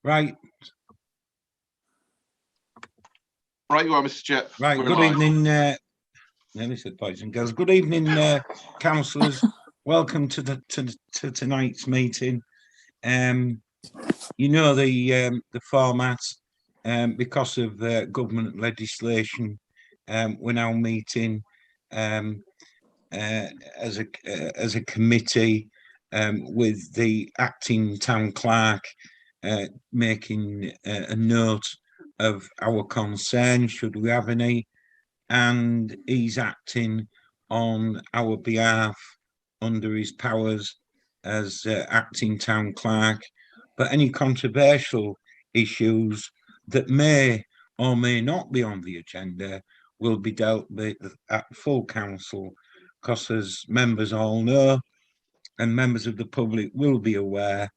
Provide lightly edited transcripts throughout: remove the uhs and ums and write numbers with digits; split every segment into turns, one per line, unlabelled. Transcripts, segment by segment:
Right.
Right, you are, Mr. Chair.
Right. Good evening, nearly said boys and girls. Good evening, councillors. Welcome to tonight's meeting. You know the format. Because of government legislation, we're now meeting as a committee with the acting town clerk making a note of our concerns, should we have any, and he's acting on our behalf under his powers as acting town clerk. But any controversial issues that may or may not be on the agenda will be dealt with at full council, because as members all know, and members of the public will be aware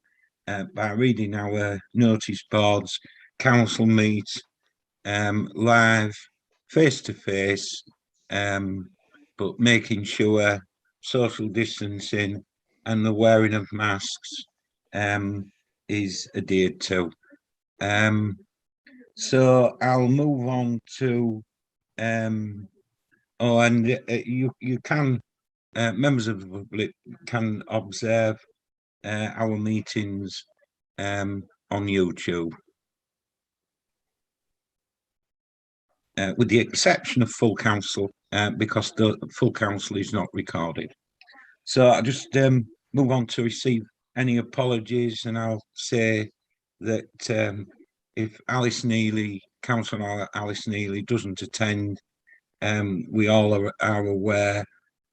by reading our notice boards, council meets live, face to face, but making sure social distancing and the wearing of masks is adhered to. So I'll move on to you can members of the public can observe our meetings on YouTube. With the exception of full council, because the full council is not recorded. So I just move on to receive any apologies, and I'll say that if Councillor Alice Neely doesn't attend, we all are aware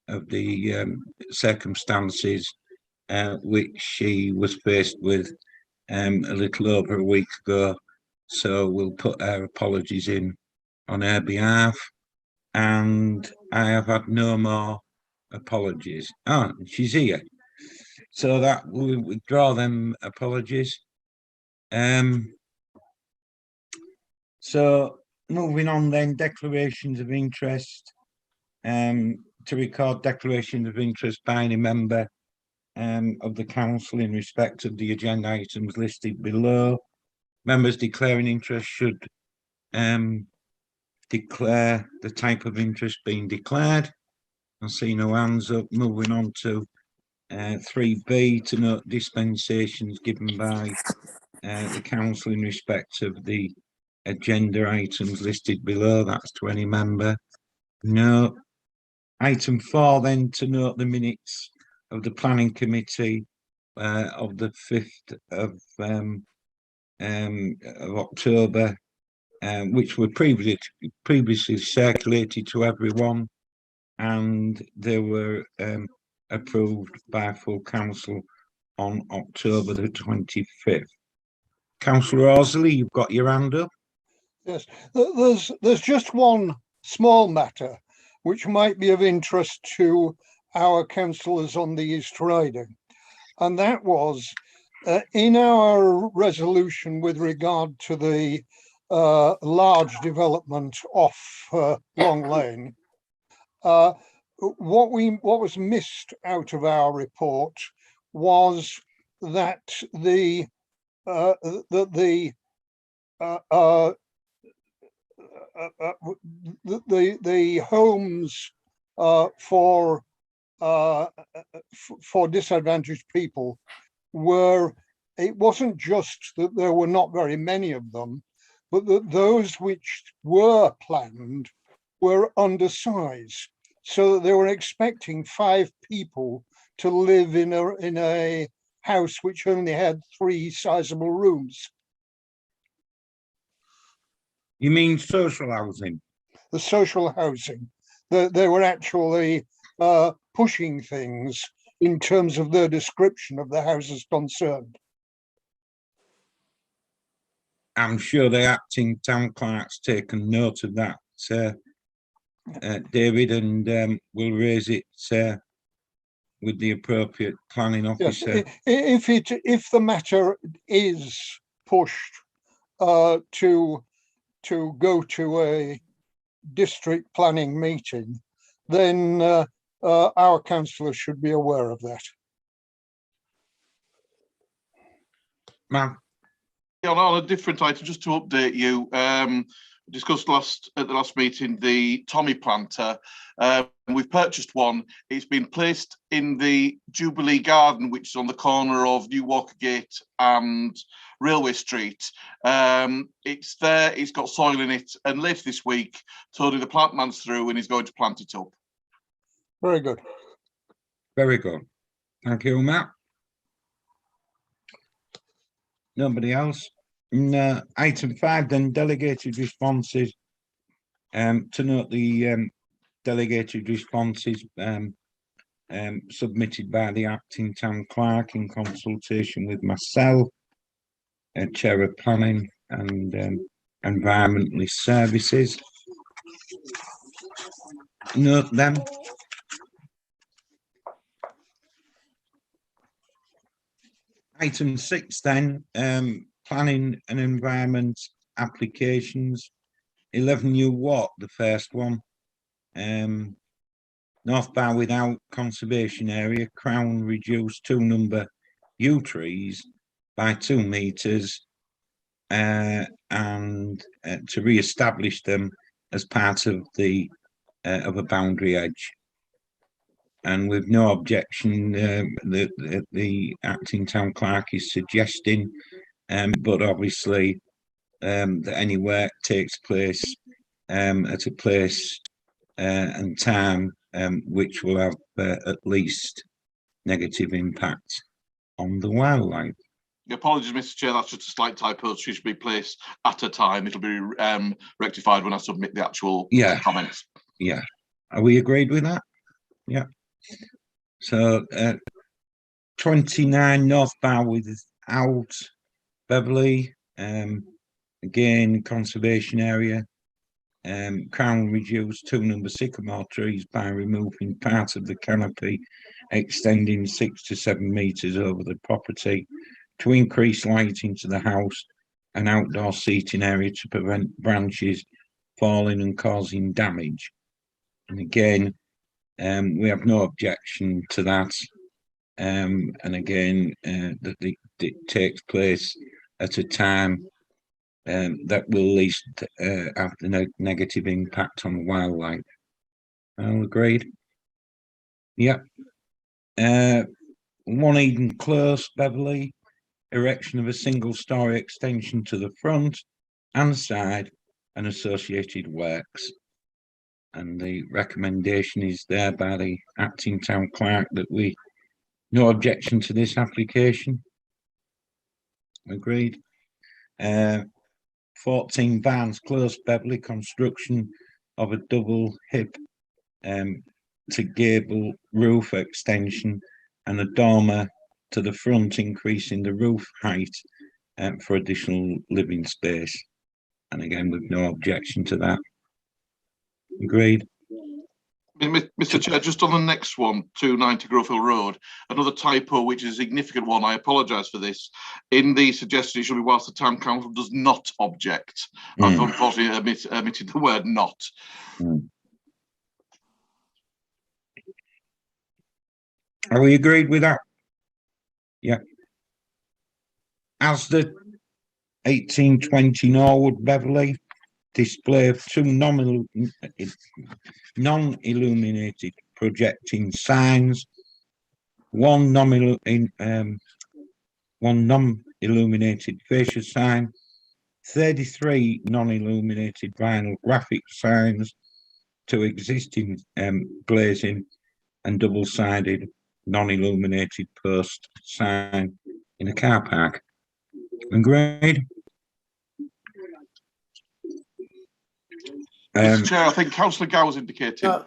of the circumstances which she was faced with a little over a week ago. So we'll put our apologies in on her behalf, and I have had no more apologies. She's here, so that we'll withdraw them apologies. So moving on then, declarations of interest. To record declarations of interest by any member of the council in respect of the agenda items listed below. Members declaring interest should declare the type of interest being declared. I see no hands up. Moving on to 3B, to note dispensations given by the council in respect of the agenda items listed below. That's to any member. No. Item 4 then, to note the minutes of the planning committee of the 5th of October, which were previously circulated to everyone, and they were approved by full council on October the 25th. Councillor Horsley, you've got your hand up.
Yes, there's just one small matter which might be of interest to our councillors on the East Riding, and that was in our resolution with regard to the large development off Long Lane. What was missed out of our report was that the homes for disadvantaged people were, it wasn't just that there were not very many of them, but that those which were planned were undersized, so that they were expecting 5 people to live in a house which only had 3 sizable rooms.
You mean social housing?
The social housing. They were actually pushing things in terms of their description of the houses concerned.
I'm sure the acting town clerk's taken note of that, David, and we'll raise it with the appropriate planning officer.
Yes, if the matter is pushed to go to a district planning meeting, then our councillors should be aware of that.
Ma'am.
On a different item, just to update you, discussed at the last meeting the Tommy planter. We've purchased one. It's been placed in the Jubilee Garden, which is on the corner of New Walker Gate and Railway Street. It's there. It's got soil in it, and later this week, Tony the plant man's through and he's going to plant it up.
Very good.
Very good. Thank you, Matt. Nobody else? And, item 5, then delegated responses. To note the delegated responses submitted by the acting town clerk in consultation with myself, chair of planning and environmental services. Note them. Item 6 then, planning and environment applications. 11 New Walk, the first one. North Bar without conservation area, Crown reduced 2 number yew trees by 2 metres and to re-establish them as part of a boundary edge. And with no objection, the acting town clerk is suggesting, but obviously that any work takes place at a place and time which will have at least negative impact on the wildlife.
Apologies, Mr. Chair, that's just a slight typo. It should be placed at a time. It'll be rectified when I submit the actual comments.
Yeah. Are we agreed with that? Yeah. So 29 North Bar without Beverley, again conservation area. Crown reduced 2 number sycamore trees by removing part of the canopy extending 6 to 7 metres over the property to increase lighting to the house and outdoor seating area to prevent branches falling and causing damage. And again, we have no objection to that. And again, that it takes place at a time that will least have the negative impact on wildlife. All agreed? Yep. 1 Eden Close, Beverley, erection of a single-storey extension to the front and side and associated works. And the recommendation is there by the acting town clerk that no objection to this application. Agreed. 14 Barnes Close, Beverley, construction of a double hip to gable roof extension and a dormer to the front, increasing the roof height for additional living space. And again, with no objection to that. Agreed.
Mr. Chair, just on the next one, 290 Grove Road, another typo, which is a significant one. I apologise for this. In the suggestion, it should be whilst the town council does not object. I've unfortunately omitted the word not.
Are we agreed with that? Yeah. As the 1820 Norwood Beverley, display of 2 non-illuminated projecting signs, one non-illuminated fascia sign, 33 non-illuminated vinyl graphic signs, 2 existing glazing and double-sided non-illuminated post sign in a car park. Agreed?
Mr. Chair, I think Councillor Gow's indicated.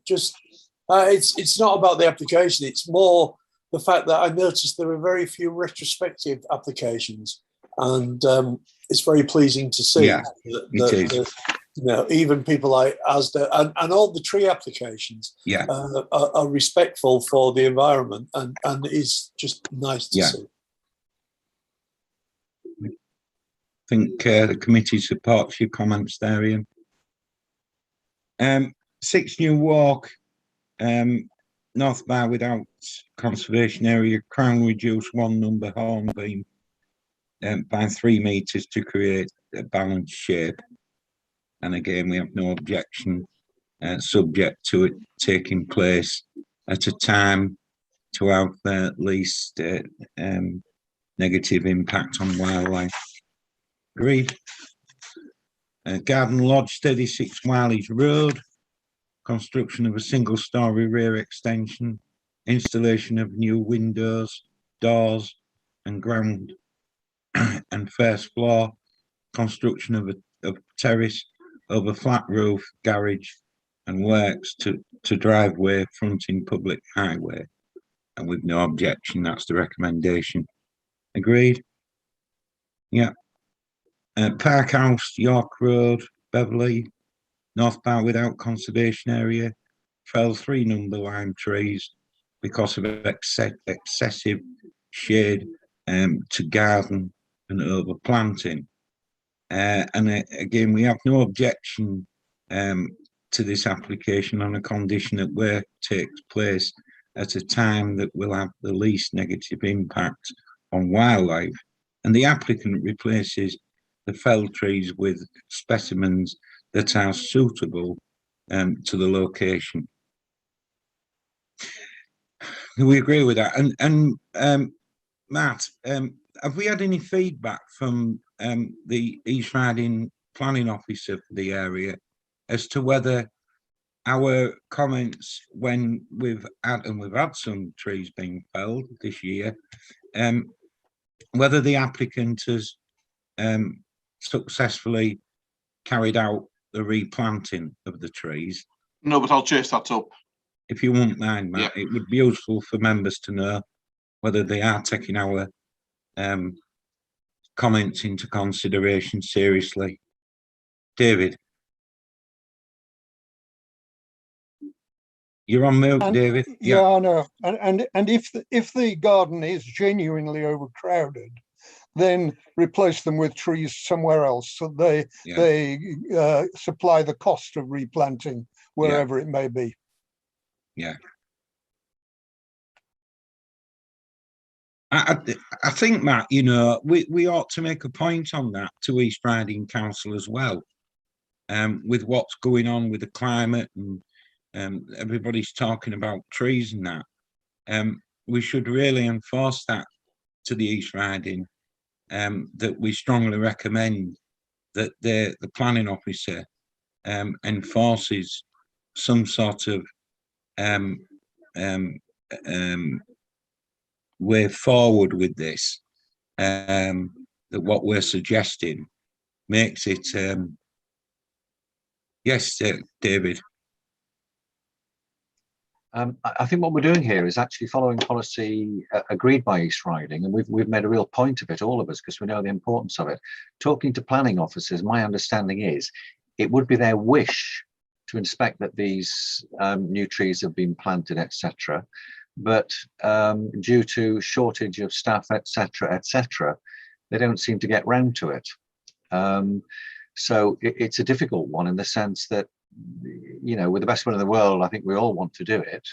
It's not about the application. It's more the fact that I noticed there are very few retrospective applications, and it's very pleasing to see that even people like Asda and all the tree applications are respectful for the environment, and it's just nice to see.
I think the committee supports your comments there, Ian. 6 New Walk, North Bar without conservation area, Crown reduced 1 number hornbeam by 3 meters to create a balanced shape. And again, we have no objection, subject to it taking place at a time to have least negative impact on wildlife. Agreed. Garden Lodge, 36 Wiley's Road, construction of a single-storey rear extension, installation of new windows, doors, and ground and first floor, construction of a terrace over flat roof, garage, and works to driveway fronting public highway. And with no objection, that's the recommendation. Agreed? Yeah. Park House, York Road, Beverley, North Bar without conservation area, fell 3 number lime trees because of excessive shade to garden and overplanting. And again, we have no objection to this application on a condition that work takes place at a time that will have the least negative impact on wildlife. And the applicant replaces the felled trees with specimens that are suitable to the location. Do we agree with that? And Matt, have we had any feedback from the East Riding planning officer for the area as to whether our comments when we've had some trees being felled this year, whether the applicant has successfully carried out the replanting of the trees?
No, but I'll chase that up.
If you won't mind, Matt, yeah. It would be useful for members to know whether they are taking our comments into consideration seriously. David? You're on mute, David.
Yeah, I know. And if the garden is genuinely overcrowded, then replace them with trees somewhere else so they supply the cost of replanting wherever it may be.
Yeah. I think, Matt, you know, we ought to make a point on that to East Riding Council as well, with what's going on with the climate and everybody's talking about trees and that. We should really enforce that to the East Riding, that we strongly recommend that the planning officer enforces some sort of way forward with this, that what we're suggesting makes it yes, David.
I think what we're doing here is actually following policy agreed by East Riding, and we've made a real point of it, all of us, because we know the importance of it. Talking to planning officers, my understanding is it would be their wish to inspect that these new trees have been planted, etc. But due to shortage of staff, etc., they don't seem to get round to it. So it's a difficult one in the sense that, you know, with the best will in the world, I think we all want to do it.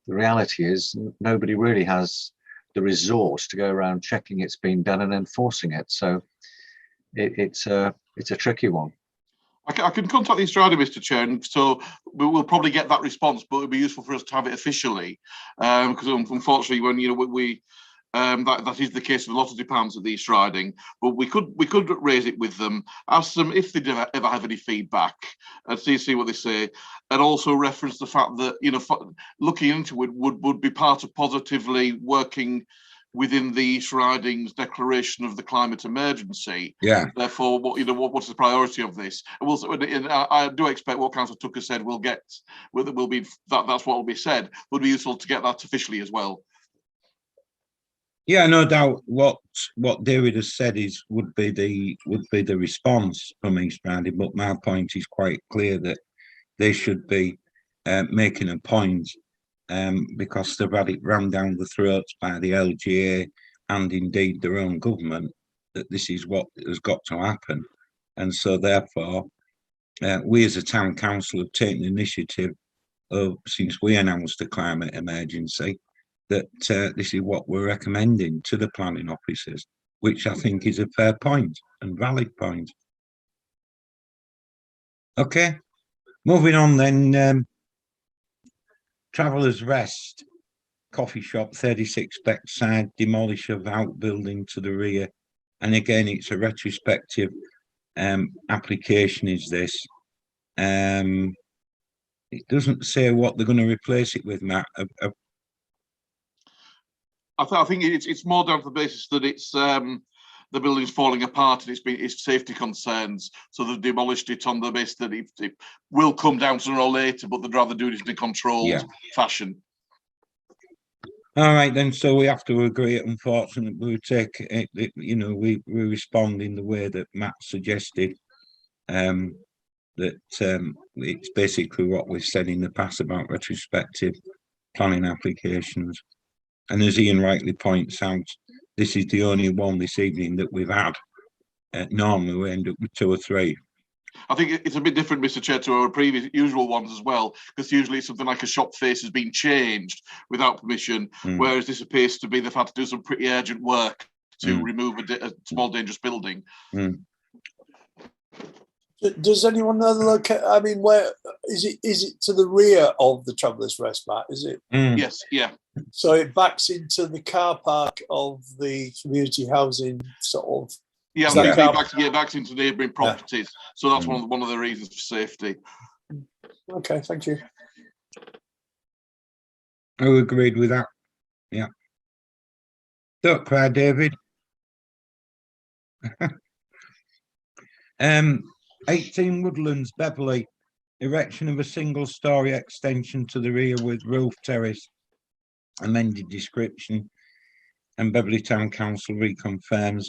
The reality is nobody really has the resource to go around checking it's been done and enforcing it. So it's a tricky one.
I can contact the East Riding, Mr. Chair, and so we'll probably get that response, but it'd be useful for us to have it officially, because unfortunately, when that is the case with a lot of departments at the East Riding, but we could raise it with them, ask them if they ever have any feedback, and see what they say, and also reference the fact that, you know, looking into it would be part of positively working within the East Riding's declaration of the climate emergency.
Yeah.
Therefore, what's the priority of this? And I do expect what Councillor Tucker said will be that's what will be said. Would be useful to get that officially as well.
Yeah, no doubt. What David has said would be the response from East Riding, but my point is quite clear that they should be making a point, because they've had it rammed down the throats by the LGA and indeed their own government that this is what has got to happen, and so therefore we as a town council have taken the initiative of, since we announced the climate emergency, that this is what we're recommending to the planning officers. which I think is a fair point and valid point. Okay, moving on then. Travellers Rest coffee shop, 36 Beckside, demolish of outbuilding to the rear. And again, it's a retrospective application, is this. It doesn't say what they're going to replace it with, Matt.
I think it's more down to the basis that it's the building's falling apart and it's safety concerns. So they've demolished it on the basis that it will come down sooner or later, but they'd rather do it in a controlled fashion.
All right, then. So we have to agree. Unfortunately, we take it. We respond in the way that Matt suggested. That it's basically what we've said in the past about retrospective planning applications. And as Ian rightly points out, this is the only one this evening that we've had. Normally, we end up with 2 or 3.
I think it's a bit different, Mr. Chair, to our previous usual ones as well, because usually something like a shop face has been changed without permission, whereas this appears to be they've had to do some pretty urgent work to remove a small dangerous building.
Does anyone know the location? I mean, where is it? Is it to the rear of the Travellers Rest, Matt? Is it?
Yes, yeah.
So it backs into the car park of the community housing sort of.
Yeah, backs into neighbouring properties. So that's one of the reasons for safety.
Okay, thank you.
I agreed with that. Yeah. Don't cry, David. 18 Woodlands, Beverley, erection of a single-storey extension to the rear with roof terrace, amended description, and Beverley Town Council reconfirms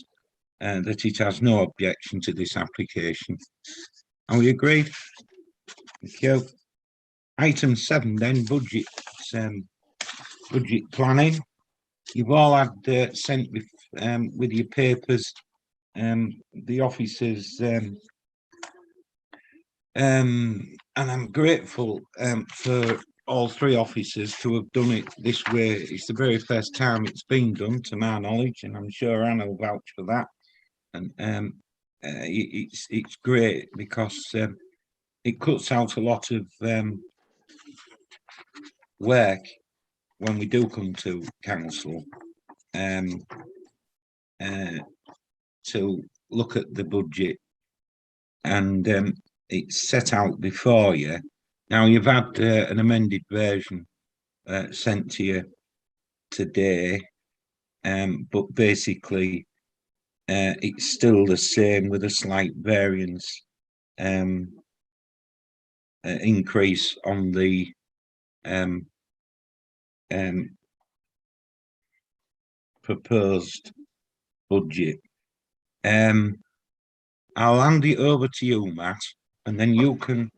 that it has no objection to this application. Are we agreed? Thank you. Item 7 then, budget planning. You've all had sent with your papers the officers, and I'm grateful for all 3 officers to have done it this way. It's the very first time it's been done, to my knowledge, and I'm sure Anna will vouch for that. And it's great because it cuts out a lot of work when we do come to council to look at the budget, and it's set out before you. Now you've had an amended version sent to you today, but basically it's still the same with a slight variance increase on the proposed budget. I'll hand it over to you, Matt, and then you can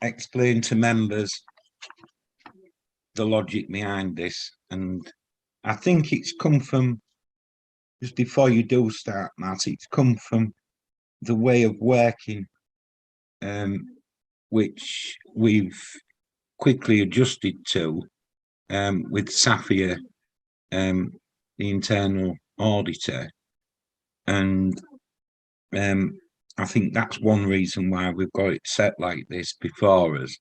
explain to members the logic behind this. And I think it's come from, just before you do start, Matt, it's come from the way of working, which we've quickly adjusted to with Safia, the internal auditor. And I think that's one reason why we've got it set like this before us.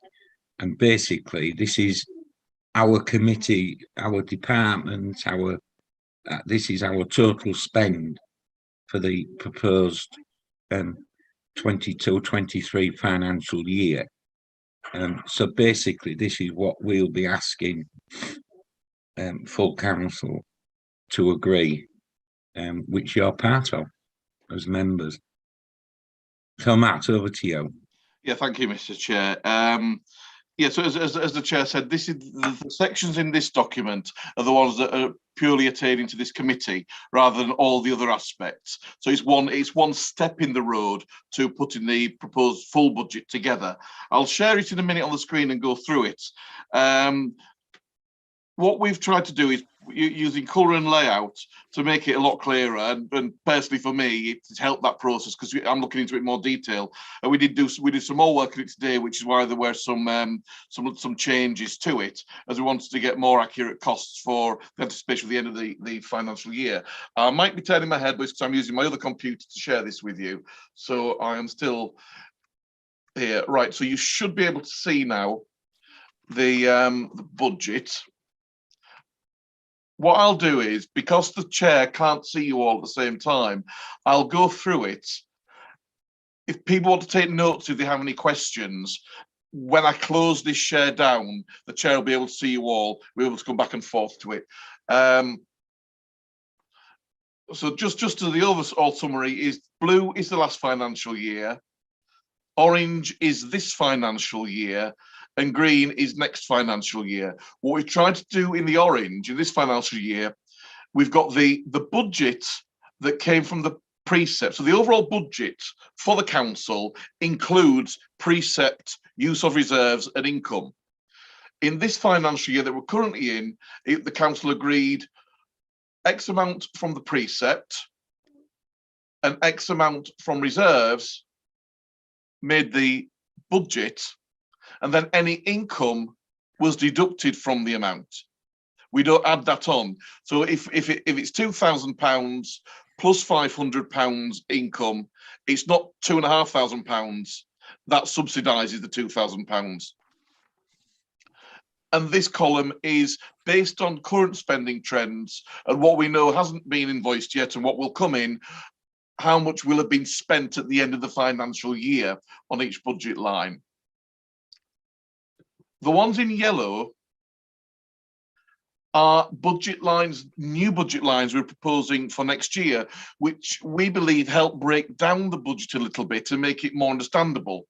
And basically, this is our committee, our department, this is our total spend for the proposed 22-23 financial year. So basically, this is what we'll be asking full council to agree, which you're part of as members. So Matt, over to you.
Yeah, thank you, Mr. Chair. Yeah, so as the chair said, this is the sections in this document are the ones that are purely attaining to this committee rather than all the other aspects. So it's one step in the road to putting the proposed full budget together. I'll share it in a minute on the screen and go through it. What we've tried to do is using colour and layout to make it a lot clearer. And personally, for me, it's helped that process because I'm looking into it in more detail. And we did some more work on it today, which is why there were some changes to it, as we wanted to get more accurate costs for the anticipation of the end of the financial year. I might be turning my head because I'm using my other computer to share this with you. So I am still here. Right. So you should be able to see now the budget. What I'll do is, because the chair can't see you all at the same time, I'll go through it. If people want to take notes, if they have any questions, when I close this share down, the chair will be able to see you all. We'll be able to come back and forth to it. So just to the overall summary is blue is the last financial year, orange is this financial year, and green is next financial year. What we've tried to do in the orange in this financial year, we've got the budget that came from the precept. So the overall budget for the council includes precept, use of reserves and income. In this financial year that we're currently in, the council agreed X amount from the precept and X amount from reserves, made the budget, and then any income was deducted from the amount. We don't add that on. So if it's £2,000 plus £500 income, it's not £2,500. That subsidises the £2,000. And this column is based on current spending trends and what we know hasn't been invoiced yet and what will come in, how much will have been spent at the end of the financial year on each budget line. The ones in yellow are budget lines, new budget lines we're proposing for next year, which we believe help break down the budget a little bit and make it more understandable.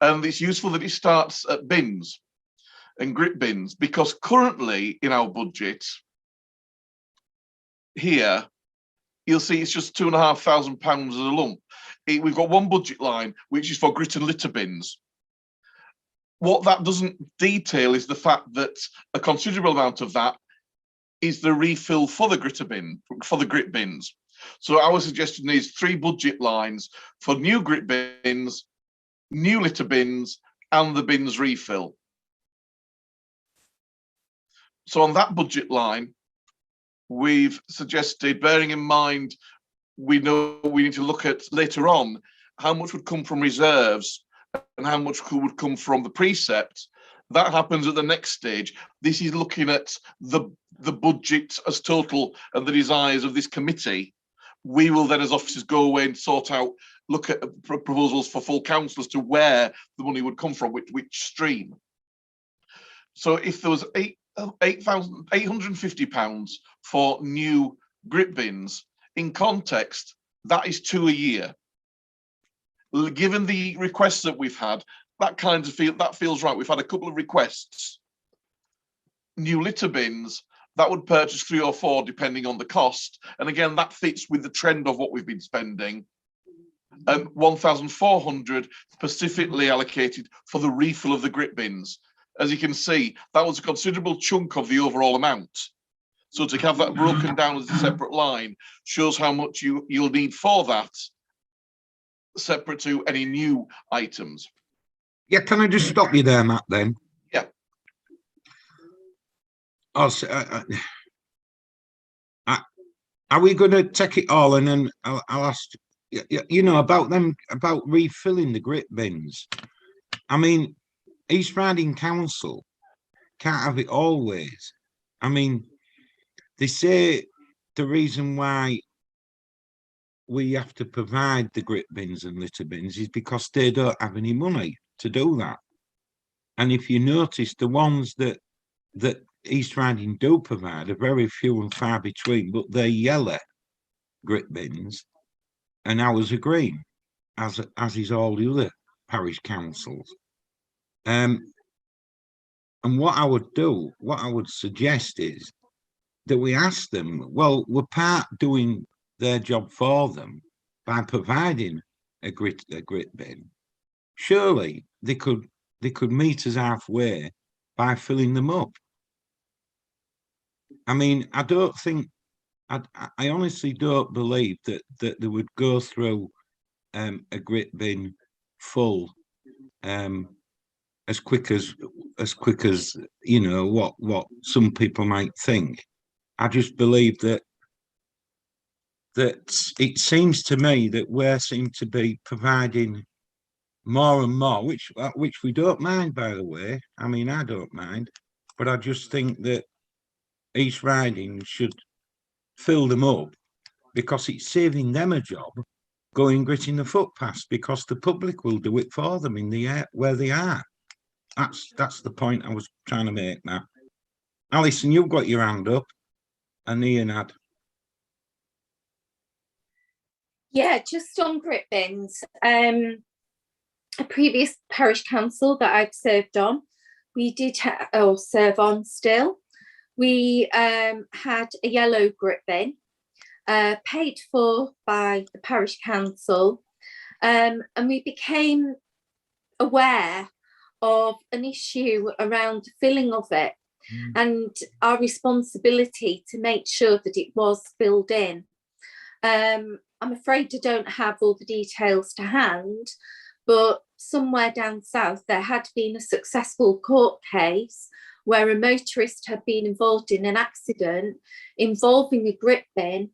And it's useful that it starts at bins and grit bins, because currently in our budget here, you'll see it's just £2,500 as a lump. We've got one budget line, which is for grit and litter bins. What that doesn't detail is the fact that a considerable amount of that is the refill for the grit bins. So our suggestion is 3 budget lines for new grit bins, new litter bins, and the bins refill. So on that budget line, we've suggested, bearing in mind, we know we need to look at later on how much would come from reserves and how much would come from the precept. That happens at the next stage. This is looking at the budget as total and the desires of this committee. We will then, as officers, go away and sort out, look at proposals for full council as to where the money would come from, which stream. So if there was £850 for new grit bins, in context, that is 2 a year. Given the requests that we've had, that feels right. We've had a couple of requests. New litter bins, that would purchase 3 or 4 depending on the cost. And again, that fits with the trend of what we've been spending. And 1,400 specifically allocated for the refill of the grit bins. As you can see, that was a considerable chunk of the overall amount. So to have that broken down as a separate line shows how much you'll need for that, separate to any new items.
Yeah, can I just stop you there, Matt, then?
Yeah.
Are we going to take it all and then I'll ask, you know, about refilling the grit bins? I mean, East Riding Council can't have it always. I mean, they say the reason why we have to provide the grit bins and litter bins is because they don't have any money to do that. And if you notice, the ones that East Riding do provide are very few and far between, but they're yellow grit bins and ours are green, as is all the other parish councils. And what I would suggest is that we ask them, well, we're part doing their job for them by providing a grit bin. Surely they could meet us halfway by filling them up. I mean, I don't think, I honestly don't believe that they would go through a grit bin full as quick as you know what some people might think. I just believe that it seems to me that we seem to be providing more and more, which we don't mind, by the way. I mean, I don't mind, but I just think that East Riding should fill them up because it's saving them a job going gritting the footpaths because the public will do it for them in the air where they are. That's the point I was trying to make, Matt. Alison, you've got your hand up, and Ian had.
Yeah, just on grit bins. A previous parish council that I've served on, we did serve on still. We had a yellow grit bin, paid for by the parish council, and we became aware of an issue around the filling of it and our responsibility to make sure that it was filled in. I'm afraid I don't have all the details to hand, but somewhere down south there had been a successful court case where a motorist had been involved in an accident involving a grit bin,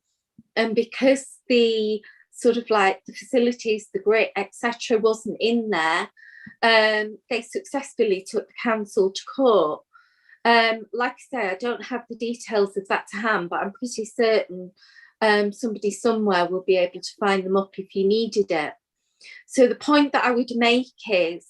and because the sort of like the facilities, the grit, etc., wasn't in there, they successfully took the council to court. Like I say, I don't have the details of that to hand, but I'm pretty certain somebody somewhere will be able to find them up if you needed it. So the point that I would make is,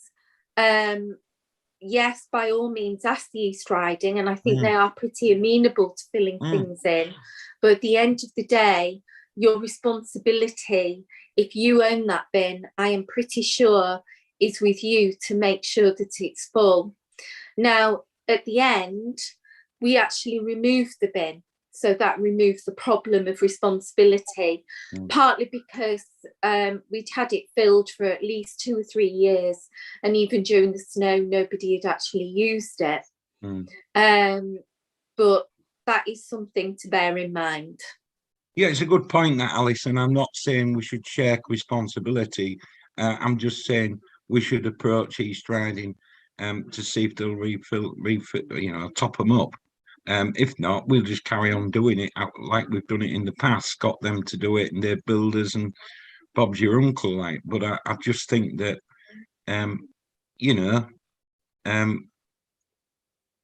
yes, by all means, ask the East Riding, and I think they are pretty amenable to filling things in. But at the end of the day, your responsibility, if you own that bin, I am pretty sure is with you to make sure that it's full. Now, at the end, we actually removed the bin. So that removes the problem of responsibility, partly because we'd had it filled for at least 2 or 3 years. And even during the snow, nobody had actually used it. But that is something to bear in mind.
Yeah, it's a good point, that, Alison. I'm not saying we should shirk responsibility. I'm just saying we should approach East Riding to see if they'll refill, you know, top them up. If not, we'll just carry on doing it like we've done it in the past. Got them to do it, and they're builders, and Bob's your uncle, like. But I just think that, you know,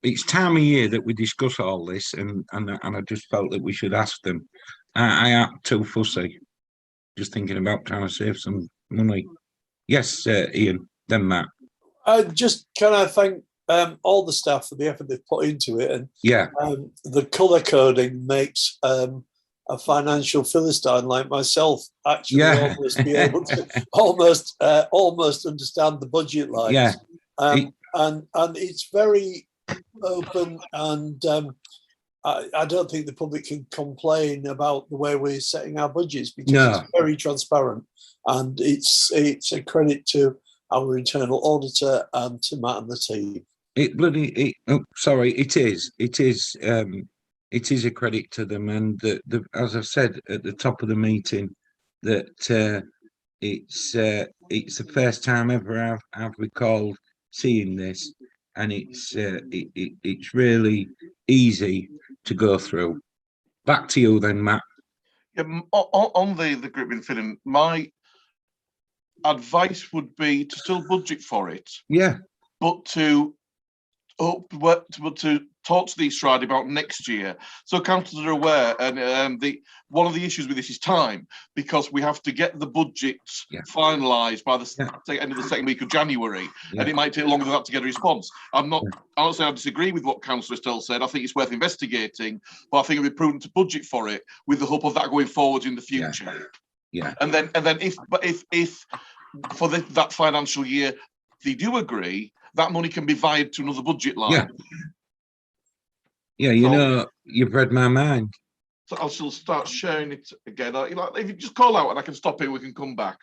it's time of year that we discuss all this, and I just felt that we should ask them. I am too fussy, just thinking about trying to save some money. Yes, Ian, then Matt.
I just kind of thank all the staff for the effort they've put into it, and the colour coding makes a financial philistine like myself actually almost be able to almost understand the budget lines. And it's very open, and I don't think the public can complain about the way we're setting our budgets, because it's very transparent, and it's a credit to our internal auditor and to Matt and the team. It
is a credit to them, and as I said at the top of the meeting, that it's the first time ever I've recalled seeing this, and it's really easy to go through. Back to you then, Matt.
Yeah, on the grit bin filling, my advice would be to still budget for it.
Yeah.
But to talk to the East Riding about next year, so councillors are aware. And one of the issues with this is time, because we have to get the budgets finalised by the end of the second week of January, and it might take longer than that to get a response. I'm not saying I disagree with what Councillor Estelle said. I think it's worth investigating, but I think it would be prudent to budget for it with the hope of that going forward in the future.
Yeah.
And then if for that financial year they do agree, that money can be vied to another budget line.
Yeah, know, you've read my mind.
So I shall start sharing it again. If you just call out and I can stop it, we can come back.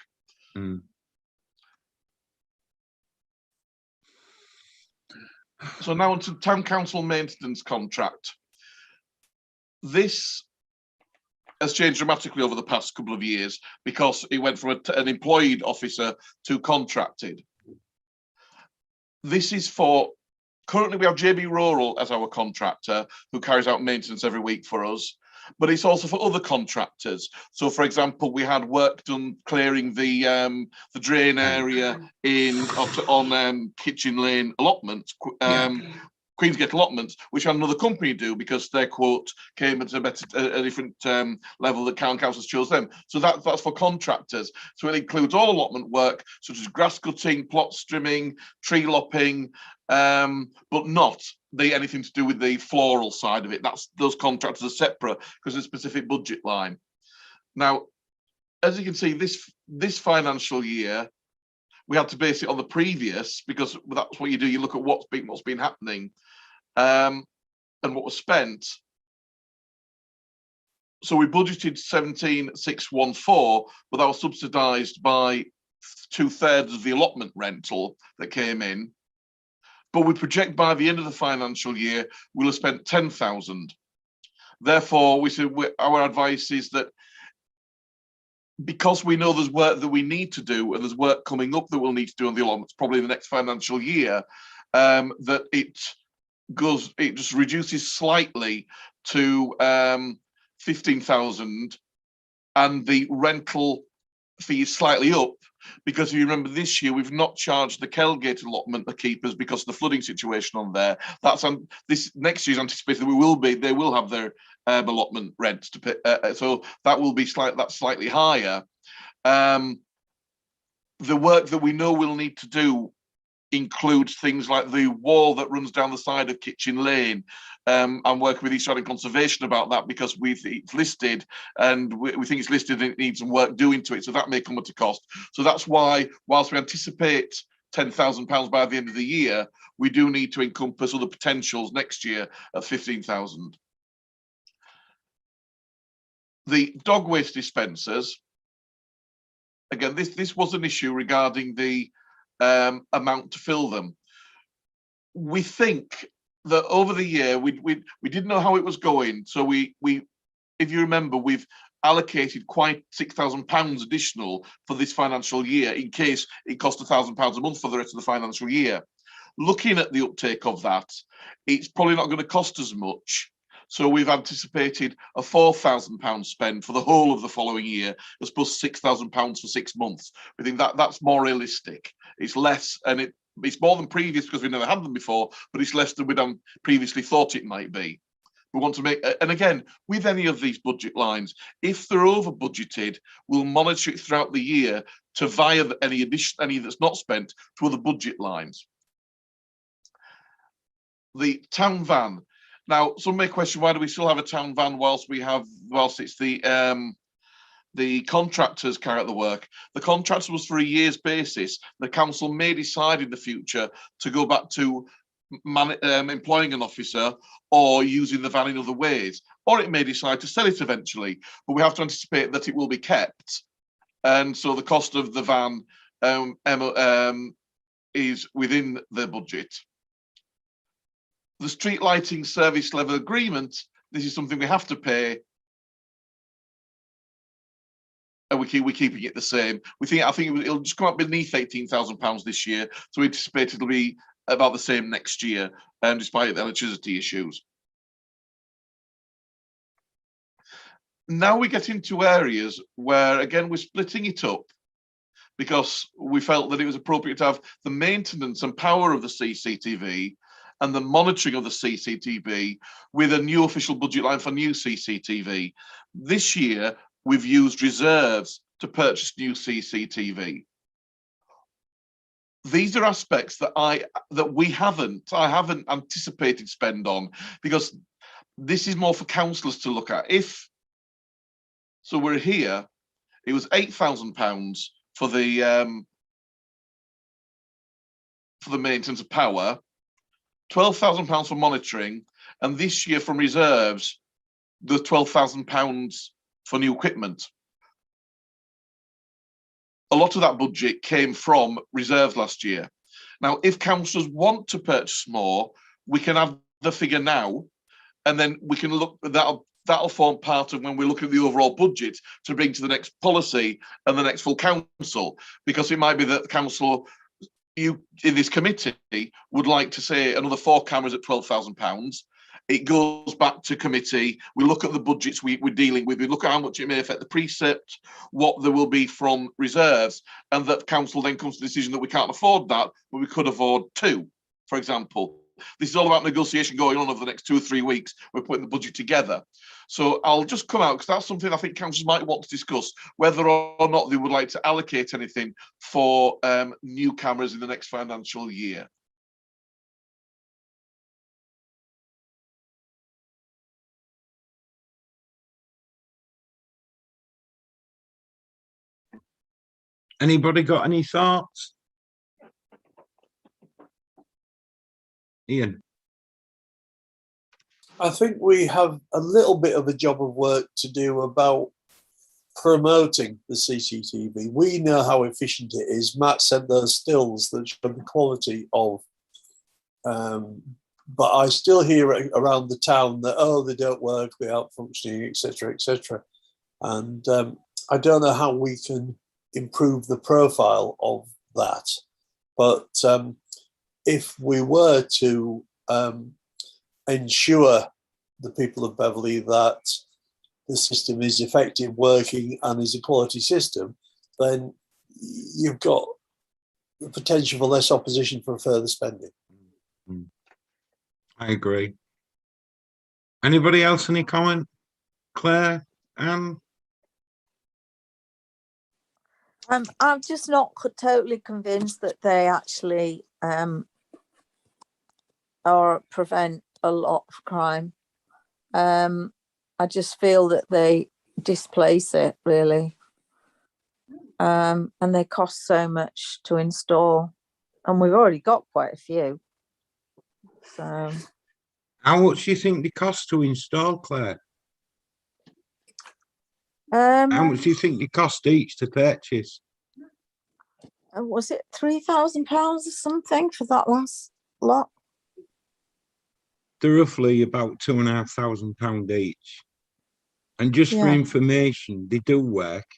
So now on to Town Council maintenance contract. This has changed dramatically over the past couple of years because it went from an employed officer to contracted. This is for, currently we have JB Rural as our contractor who carries out maintenance every week for us, but it's also for other contractors. So for example, we had work done clearing the drain area on Kitchen Lane allotments, Queensgate allotments, which had another company do because their quote came at a different level that councils chose them. So that's for contractors. So it includes all allotment work, such as grass cutting, plot trimming, tree lopping, but not anything to do with the floral side of it. Those contractors are separate because there's a specific budget line. Now, as you can see, this financial year, we had to base it on the previous because that's what you do. You look at what's been happening and what was spent. So we budgeted 17,614, but that was subsidised by 2/3 of the allotment rental that came in. But we project by the end of the financial year, we'll have spent 10,000. Therefore, we said our advice is that because we know there's work that we need to do and there's work coming up that we'll need to do on the allotments probably in the next financial year, that it just reduces slightly to 15,000, and the rental fee is slightly up because if you remember this year we've not charged the Kelgate allotment the keepers because of the flooding situation on there. That's on this next year's anticipated they will have their allotment rents to pay, so that will be slightly higher. The work that we know we'll need to do includes things like the wall that runs down the side of Kitchen Lane. I'm working with East Riding Conservation about that because it's listed and we think it's listed and it needs some work doing to it, so that may come at a cost. So that's why, whilst we anticipate £10,000 by the end of the year, we do need to encompass other potentials next year at 15,000. The dog waste dispensers, again, this was an issue regarding the amount to fill them. We think that over the year we didn't know how it was going, so we if you remember, we've allocated quite £6,000 additional for this financial year in case it cost £1,000 a month for the rest of the financial year. Looking at the uptake of that, it's probably not going to cost as much. So we've anticipated a £4,000 spend for the whole of the following year, as plus £6,000 for 6 months. We think that's more realistic. It's less, and it's more than previous because we've never had them before, but it's less than we'd previously thought it might be. We want to make, and again, with any of these budget lines, if they're over budgeted, we'll monitor it throughout the year to via any that's not spent to other budget lines. The town van. Now, some may question, why do we still have a town van whilst it's the contractors carry out the work? The contractor was for a year's basis. The council may decide in the future to go back to employing an officer or using the van in other ways, or it may decide to sell it eventually, but we have to anticipate that it will be kept. And so the cost of the van is within the budget. The street lighting service level agreement, this is something we have to pay, and we're keeping it the same. I think it'll just come up beneath £18,000 this year, so we anticipate it'll be about the same next year, despite the electricity issues. Now we get into areas where, again, we're splitting it up because we felt that it was appropriate to have the maintenance and power of the CCTV and the monitoring of the CCTV with a new official budget line for new CCTV. This year, we've used reserves to purchase new CCTV. These are aspects that I haven't anticipated spend on, because this is more for councillors to look at. So we're here, it was £8,000 for the maintenance of power, £12,000 for monitoring, and this year from reserves, the £12,000 for new equipment. A lot of that budget came from reserves last year. Now, if councillors want to purchase more, we can have the figure now, and then we can look at that. that'll form part of when we look at the overall budget to bring to the next policy and the next full council, because it might be that the council, you in this committee, would like to say another 4 cameras at £12,000. It goes back to committee. We look at the budgets we're dealing with. We look at how much it may affect the precept, what there will be from reserves, and that council then comes to the decision that we can't afford that, but we could afford 2, for example. This is all about negotiation going on over the next 2 or 3 weeks. We're putting the budget together. So I'll just come out, because that's something I think councillors might want to discuss, whether or not they would like to allocate anything for new cameras in the next financial year.
Anybody got any thoughts? Ian?
I think we have a little bit of a job of work to do about promoting the CCTV. We know how efficient it is. Matt sent those stills that show the quality of, but I still hear around the town that, oh, they don't work, they aren't functioning, etc., etc. And I don't know how we can improve the profile of that. But if we were to ensure the people of Beverley that the system is effective, working, and is a quality system, then you've got the potential for less opposition for further spending.
I agree. Anybody else, any comment? Claire? Anne?
I'm just not totally convinced that they actually or prevent a lot of crime. I just feel that they displace it, really. And they cost so much to install. And we've already got quite a few. So
How much do you think they cost to install, Claire? How much do you think they cost each to purchase?
Was it £3,000 or something for that last lot?
They're roughly about £2,500 each. And just for information, they do work,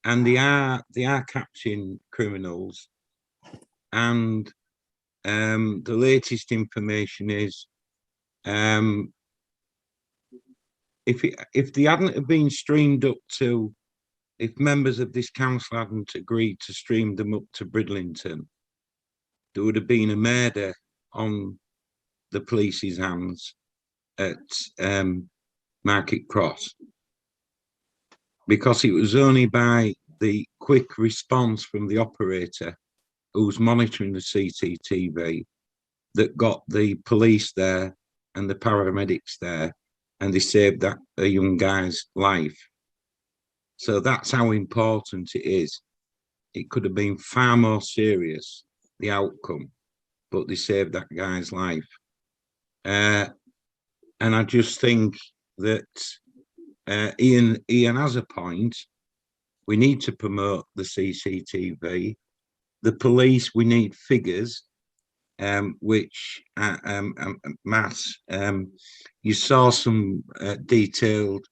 and they are catching criminals. And the latest information is, if they hadn't have been streamed up to, if members of this council hadn't agreed to stream them up to Bridlington, there would have been a murder on the police's hands at Market Cross, because it was only by the quick response from the operator who was monitoring the CCTV that got the police there and the paramedics there, and they saved that a young guy's life. So that's how important it is. It could have been far more serious, the outcome, but they saved that guy's life. And I just think that Ian has a point. We need to promote the CCTV. The police, we need figures, which Matt, you saw some detailed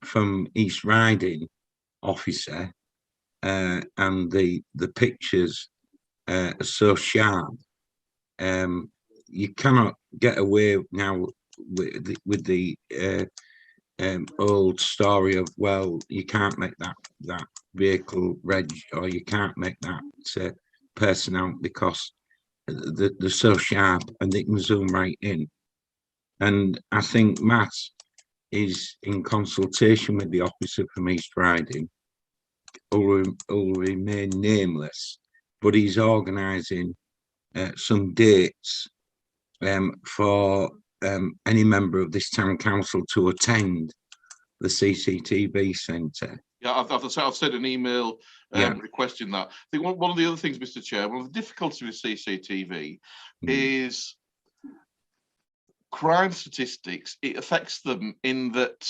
from East Riding officer, and the pictures are so sharp. You cannot get away now with the old story of, well, you can't make that vehicle reg, or you can't make that person out because they're so sharp and they can zoom right in. And I think Matt is in consultation with the officer from East Riding, who will remain nameless, but he's organising some dates for any member of this town council to attend the CCTV centre.
Yeah, I've sent an email requesting that. I think one of the other things, Mr. Chair, one of the difficulties with CCTV is crime statistics. It affects them in that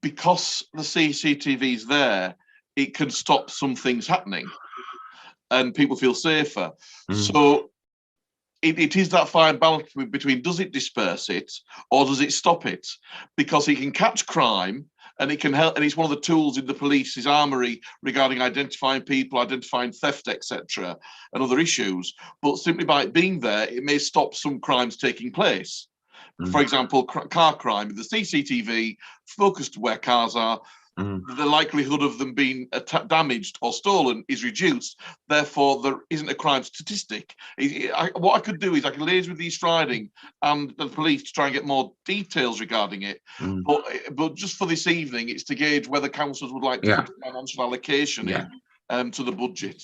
because the CCTV is there, it can stop some things happening and people feel safer. So it is that fine balance between, does it disperse it or does it stop it? Because it can catch crime and it can help, and it's one of the tools in the police's armory regarding identifying people, identifying theft, etc., and other issues. But simply by it being there, it may stop some crimes taking place. For example, car crime, the CCTV focused where cars are, the likelihood of them being damaged or stolen is reduced. Therefore, there isn't a crime statistic. What I could do is I could liaise with the East Riding and the police to try and get more details regarding it. But just for this evening, it's to gauge whether councillors would like to put a financial allocation in to the budget.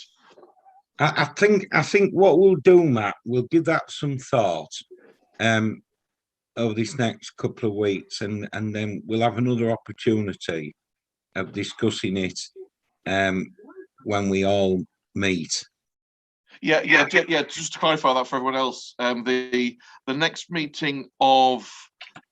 I think what we'll do, Matt, we'll give that some thought over this next couple of weeks, and then we'll have another opportunity of discussing it when we all meet.
Yeah. Just to clarify that for everyone else, the next meeting of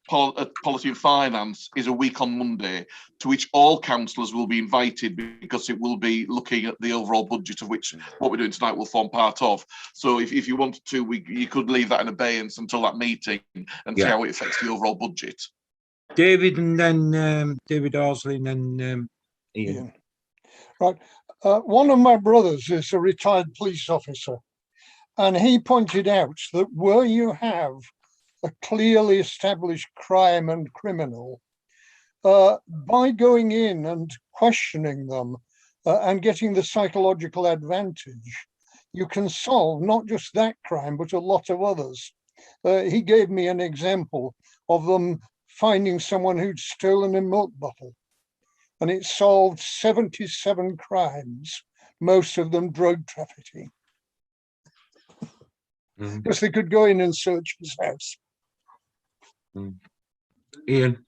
Policy and Finance is a week on Monday, to which all councillors will be invited, because it will be looking at the overall budget, of which what we're doing tonight will form part of. So if you wanted to, you could leave that in abeyance until that meeting and see how it affects the overall budget.
David, and then David Orsley, and then Ian.
Right. One of my brothers is a retired police officer, and he pointed out that where you have a clearly established crime and criminal, by going in and questioning them and getting the psychological advantage, you can solve not just that crime, but a lot of others. He gave me an example of them finding someone who'd stolen a milk bottle, and it solved 77 crimes, most of them drug trafficking. Because they could go in and search his house.
Ian?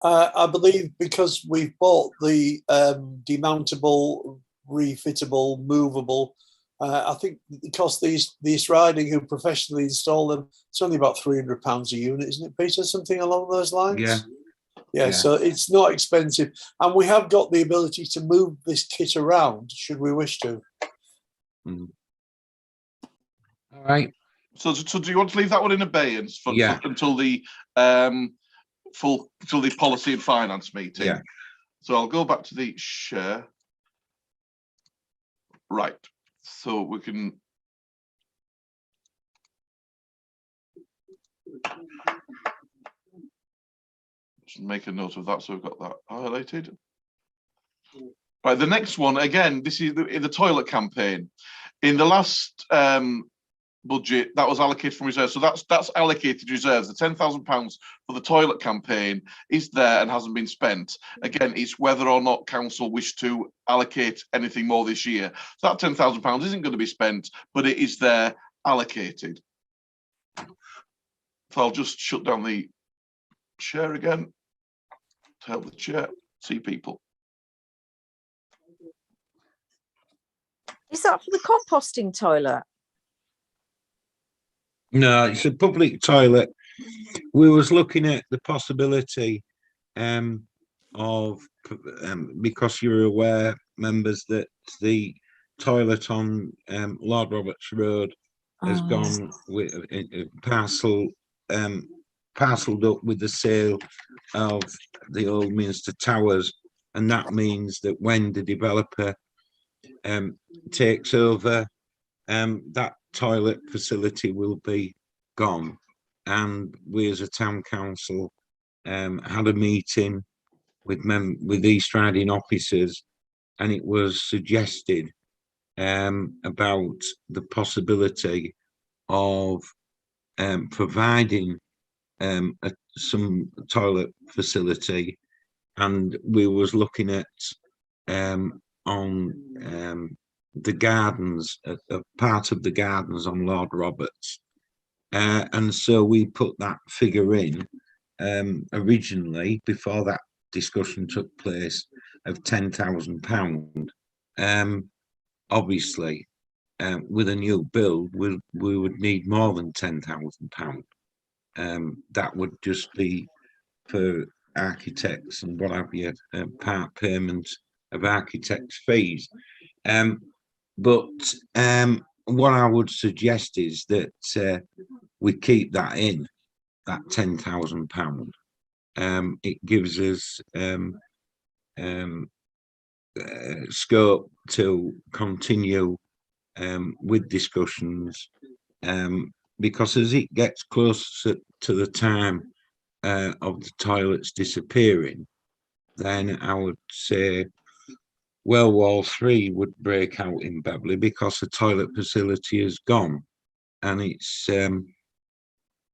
I believe because we've bought the demountable, refittable, movable, I think it costs the East Riding, who professionally install them, it's only about £300 a unit, isn't it, Peter? Something along those lines? Yeah, so it's not expensive. And we have got the ability to move this kit around, should we wish to.
All right.
So do you want to leave that one in abeyance until the till the Policy and Finance meeting?
Yeah.
So I'll go back to the share. Right. So we can. Just make a note of that, so we've got that highlighted. Right, the next one, again, this is the toilet campaign. In the last budget, that was allocated from reserves, so that's allocated reserves. The £10,000 for the toilet campaign is there and hasn't been spent. Again, it's whether or not council wish to allocate anything more this year. So that £10,000 isn't going to be spent, but it is there allocated. So I'll just shut down the share again to help the chair see people.
Is that for the composting toilet?
No, it's a public toilet. We was looking at the possibility of, because you're aware, members, that the toilet on Lord Roberts Road has gone with parcelled up with the sale of the Old Minster Towers, and that means that when the developer takes over, that toilet facility will be gone. And we as a town council had a meeting with East Riding officers, and it was suggested about the possibility of providing some toilet facility, and we was looking at on the gardens, a part of the gardens on Lord Roberts, and so we put that figure in originally, before that discussion took place, of £10,000. Obviously, with a new build, we would need more than £10,000. That would just be for architects and what have you, part payment of architects' fees. But what I would suggest is that we keep that in, that £10,000. It gives us scope to continue with discussions, because as it gets closer to the time of the toilets disappearing, then I would say Well Wall 3 would break out in Beverley, because the toilet facility is gone, and so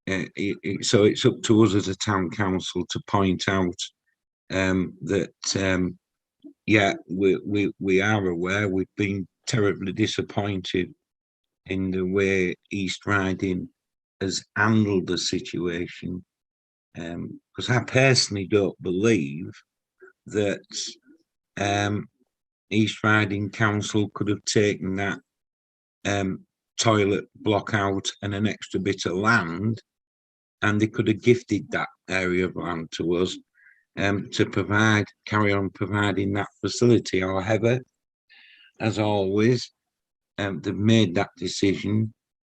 it's up to us as a town council to point out that yeah, we are aware. We've been terribly disappointed in the way East Riding has handled the situation, because I personally don't believe that East Riding Council could have taken that toilet block out and an extra bit of land, and they could have gifted that area of land to us to carry on providing that facility. However, as always, they've made that decision,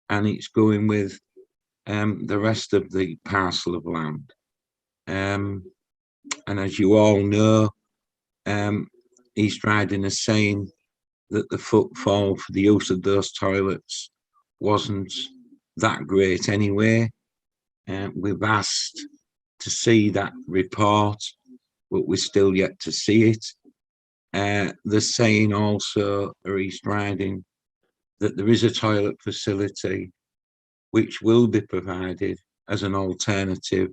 and it's going with the rest of the parcel of land. And as you all know, East Riding is saying that the footfall for the use of those toilets wasn't that great anyway. We've asked to see that report, but we're still yet to see it. They're saying also, East Riding, that there is a toilet facility which will be provided as an alternative,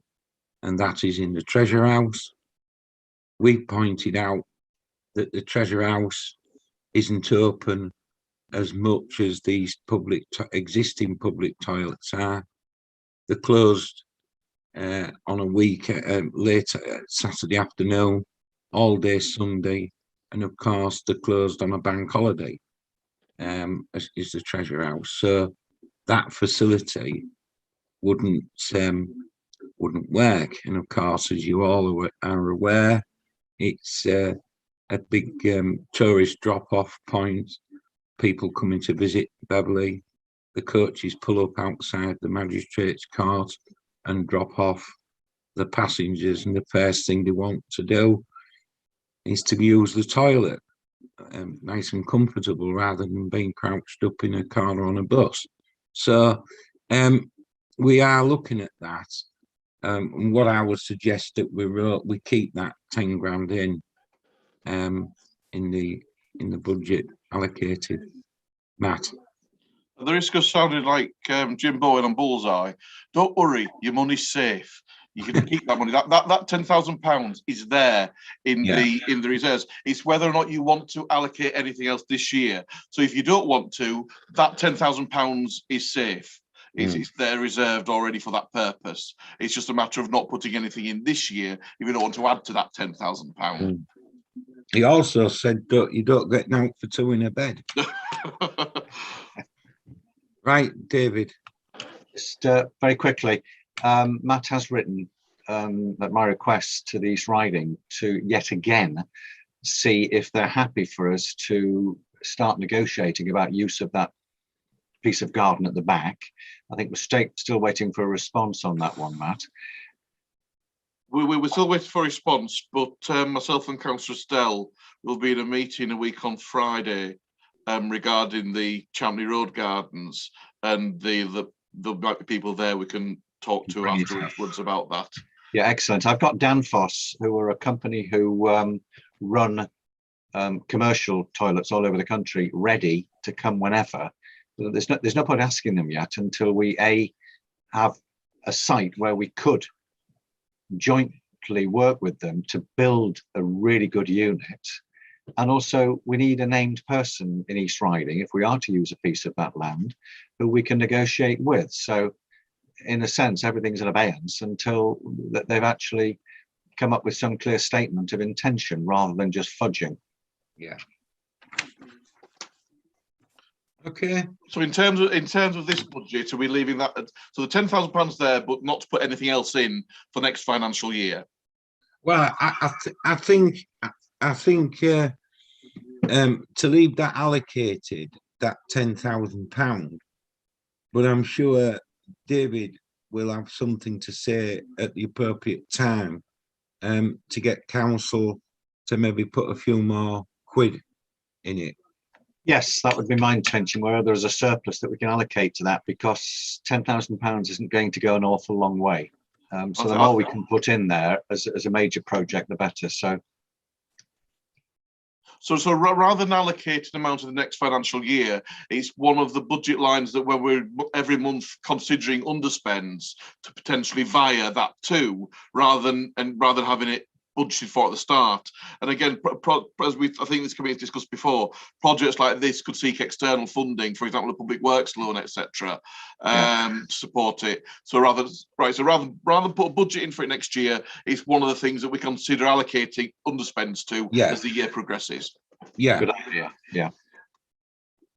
and that is in the Treasure House. We pointed out that the Treasure House isn't open as much as these existing public toilets are. They're closed on a week, late Saturday afternoon, all day Sunday, and of course they're closed on a bank holiday, is the Treasure House. So that facility wouldn't work. And of course, as you all are aware, it's a big tourist drop-off point. People coming to visit Beverley, the coaches pull up outside the magistrate's court and drop off the passengers, and the first thing they want to do is to use the toilet, nice and comfortable, rather than being crouched up in a car on a bus. So we are looking at that. And what I would suggest that we keep that 10 grand in the budget allocated. Matt.
The risk has sounded like Jim Bowen on Bullseye. Don't worry, your money's safe. You can keep that money. That £10,000 is there in the reserves. It's whether or not you want to allocate anything else this year. So if you don't want to, that £10,000 is safe. It's there reserved already for that purpose. It's just a matter of not putting anything in this year if you don't want to add to that £10,000.
He also said you don't get out for two in a bed. Right, David.
Just very quickly, Matt has written at my request to the East Riding to yet again see if they're happy for us to start negotiating about use of that piece of garden at the back. I think we're still waiting for a response on that one, Matt.
We're still waiting for a response, but myself and Councillor Stell will be in a meeting a week on Friday regarding the Champney Road Gardens, and there might be people there we can talk to afterwards about that.
Yeah, excellent. I've got Danfoss, who are a company who run commercial toilets all over the country, ready to come whenever. There's no point asking them yet until we have a site where we could jointly work with them to build a really good unit. And also we need a named person in East Riding, if we are to use a piece of that land, who we can negotiate with. So in a sense, everything's in abeyance until they've actually come up with some clear statement of intention rather than just fudging.
Yeah. Okay.
So in terms of this budget, are we leaving that so the £10,000 there, but not to put anything else in for next financial year?
Well, I think to leave that allocated that £10,000, but I'm sure David will have something to say at the appropriate time to get council to maybe put a few more quid in it.
Yes, that would be my intention, where there is a surplus that we can allocate to that, because £10,000 isn't going to go an awful long way. So the more we can put in there as a major project, the better.
So rather than allocate an amount of the next financial year, it's one of the budget lines that where we're every month considering underspends to potentially via that too, rather than having it budgeted for at the start. And again, as I think this committee discussed before, projects like this could seek external funding, for example, a public works loan, etc., to support it. So rather than put a budget in for it next year, it's one of the things that we consider allocating underspends to as the year progresses.
Yeah,
good idea.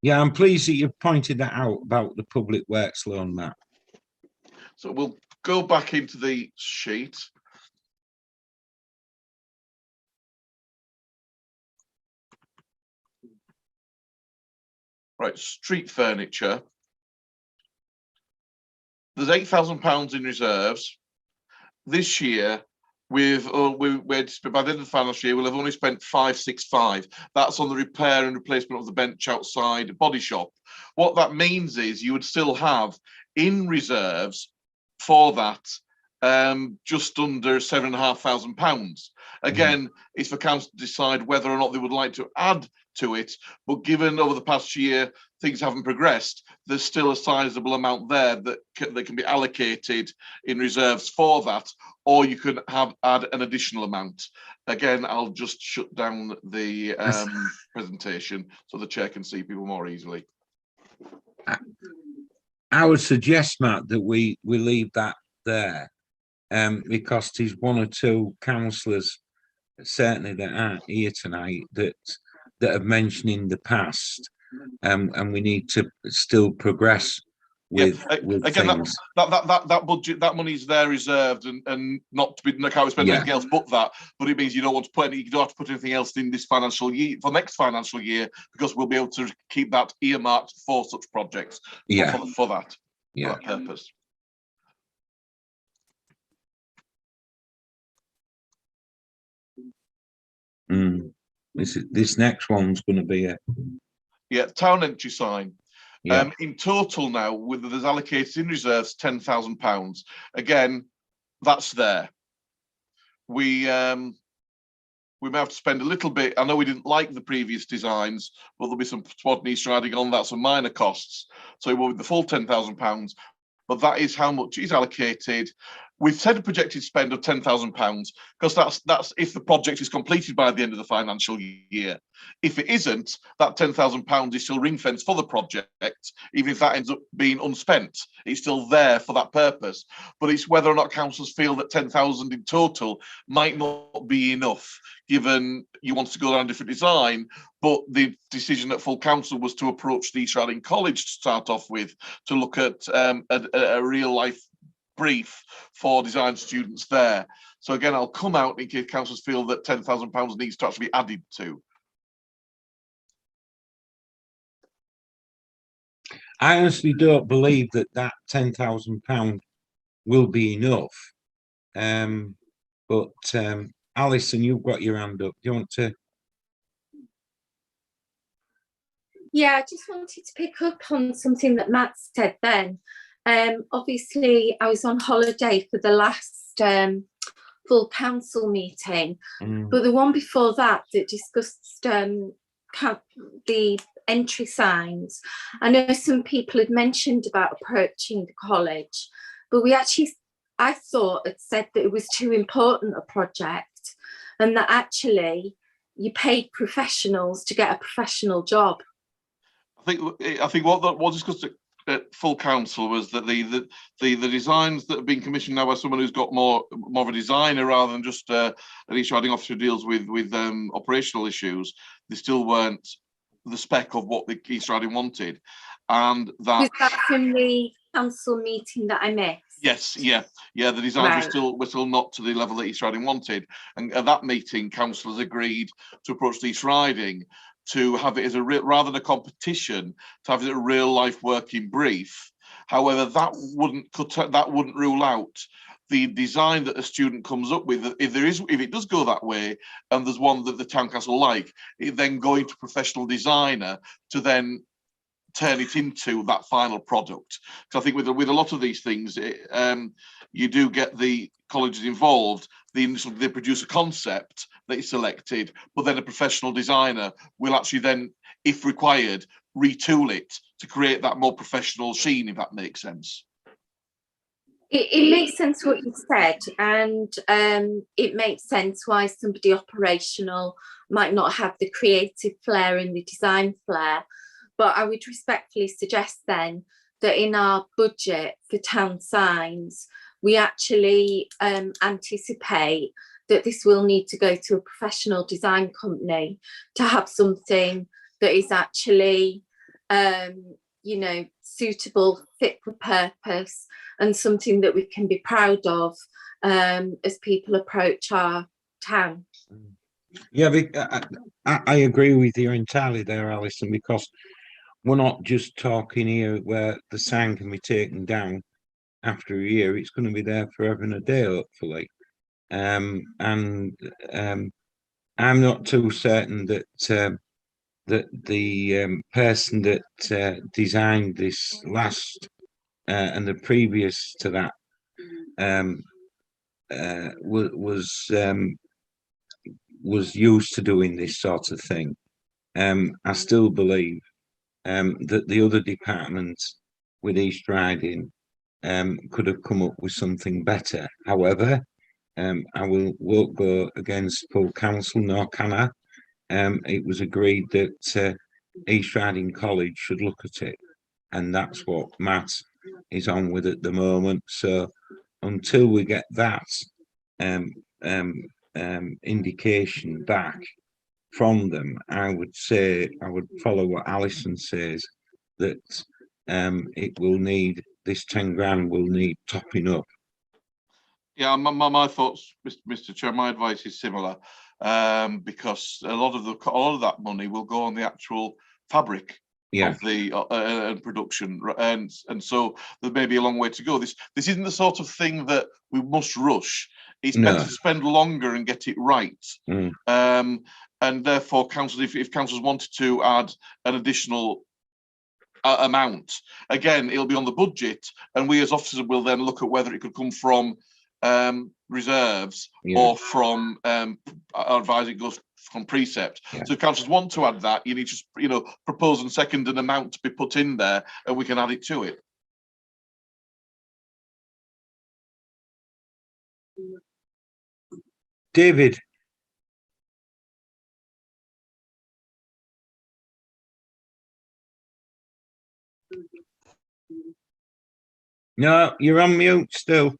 Yeah, I'm pleased that you've pointed that out about the public works loan, Matt.
So we'll go back into the sheet. Right, street furniture. There's £8,000 in reserves. This year, by the end of the financial year, we'll have only spent 565. That's on the repair and replacement of the bench outside Body Shop. What that means is you would still have in reserves for that just under £7,500. Again, it's for council to decide whether or not they would like to add to it, but given over the past year things haven't progressed, there's still a sizable amount there that can be allocated in reserves for that, or you can add an additional amount. Again, I'll just shut down the presentation so the chair can see people more easily.
I would suggest, Matt, that we leave that there, because there's one or two councillors certainly that aren't here tonight that have mentioned in the past, and we need to still progress with
again
things.
That budget, that money's there reserved and not to be can't spend anything else but that, but it means you don't want to put any, you don't have to put anything else in this financial year for next financial year, because we'll be able to keep that earmarked for such projects for that purpose.
This next one's going to be a
town entry sign. In total now, there's allocated in reserves £10,000. Again, that's there. We may have to spend a little bit. I know we didn't like the previous designs, but there'll be some spot and Easter adding on that, some minor costs. So it will be the full £10,000, but that is how much is allocated. We've said a projected spend of £10,000 because that's if the project is completed by the end of the financial year. If it isn't, that £10,000 is still ring fenced for the project, even if that ends up being unspent. It's still there for that purpose. But it's whether or not councils feel that 10,000 in total might not be enough, given you want to go down a different design. But the decision at full council was to approach the East Riding College to start off with, to look at a real life brief for design students there. So again, I'll come out in case councils feel that £10,000 needs to actually be added to.
I honestly don't believe that £10,000 will be enough. But Alison, you've got your hand up. Do you want to?
Yeah, I just wanted to pick up on something that Matt said then. Obviously, I was on holiday for the last full council meeting, but the one before that discussed the entry signs. I know some people had mentioned about approaching the college, but I thought it said that it was too important a project, and that actually you paid professionals to get a professional job.
I think what was discussed at full council was that the designs that have been commissioned now by someone who's got more of a designer rather than just an East Riding officer who deals with operational issues, they still weren't the spec of what the East Riding wanted, and that
was that from the council meeting that I missed.
Yes, the designs were still not to the level that East Riding wanted, and at that meeting, councillors agreed to approach the East Riding. to have it as rather than a competition, to have it a real life working brief. However, that wouldn't rule out the design that a student comes up with. If it does go that way, and there's one that the town council like, it then going to professional designer to then turn it into that final product. Because I think with a lot of these things, you do get the colleges involved. They produce a concept that is selected, but then a professional designer will actually then, if required, retool it to create that more professional sheen, if that makes sense.
It makes sense what you said, and it makes sense why somebody operational might not have the creative flair and the design flair. But I would respectfully suggest then that in our budget for town signs, we actually anticipate that this will need to go to a professional design company to have something that is actually, you know, suitable, fit for purpose, and something that we can be proud of as people approach our town.
Yeah, I agree with you entirely there, Alison, because we're not just talking here where the sign can be taken down after a year. It's going to be there forever and a day, hopefully. And I'm not too certain that that the person that designed this last and the previous to that was used to doing this sort of thing. I still believe that the other departments with East Riding could have come up with something better. However, I won't go against full council, nor can I. It was agreed that East Riding College should look at it, and that's what Matt is on with at the moment. So until we get that indication back from them, I would say I would follow what Alison says, that it will need, this 10 grand will need topping up.
Yeah, my thoughts, Mr. Chair, my advice is similar, because a lot of that money will go on the actual fabric of the production, and so there may be a long way to go. This isn't the sort of thing that we must rush. It's better to spend longer and get it right. And therefore, councils, if councils wanted to add an additional amount, again, it'll be on the budget, and we as officers will then look at whether it could come from reserves or from our advising goes from precept. So if councils want to add that, you need to propose and second an amount to be put in there, and we can add it to it.
David. No, you're on mute still.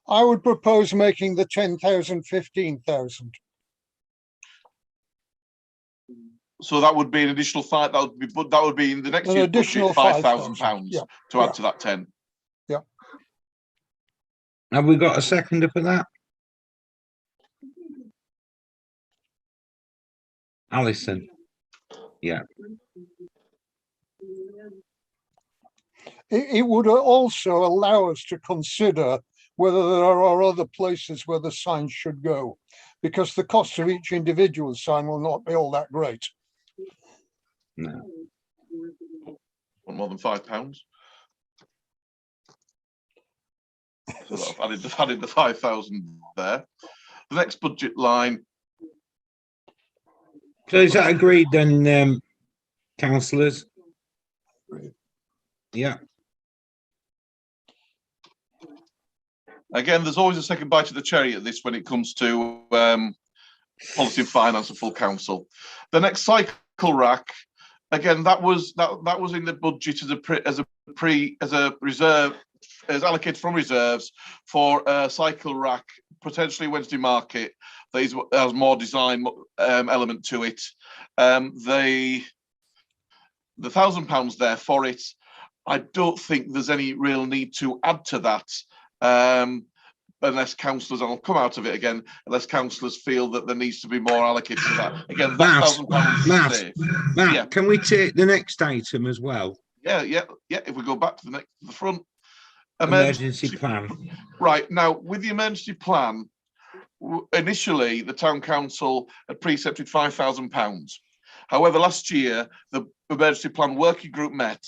I would propose making the 10,000 15,000.
So that would be an additional five. That would be in the next year's budget, £5,000 to add to that 10.
Yeah.
Have we got a seconder for that? Alison. Yeah.
It would also allow us to consider whether there are other places where the sign should go, because the cost of each individual sign will not be all that great.
No.
More than £5. So I've added the 5,000 there. The next budget line.
So is that agreed then, councillors? Yeah.
Again, there's always a second bite of the cherry at this when it comes to policy and finance and full council. The next cycle rack, again, that was in the budget as a reserve, as allocated from reserves for a cycle rack, potentially Wednesday market. That has more design element to it. The £1,000 there for it, I don't think there's any real need to add to that. unless councillors, and I'll come out of it again, unless councillors feel that there needs to be more allocated to that. Again, that £1,000 is safe.
Matt, can we take the next item as well?
Yeah. If we go back to the front.
Emergency plan.
Right, now, with the emergency plan, initially, the town council had precepted £5,000. However, last year, the emergency plan working group met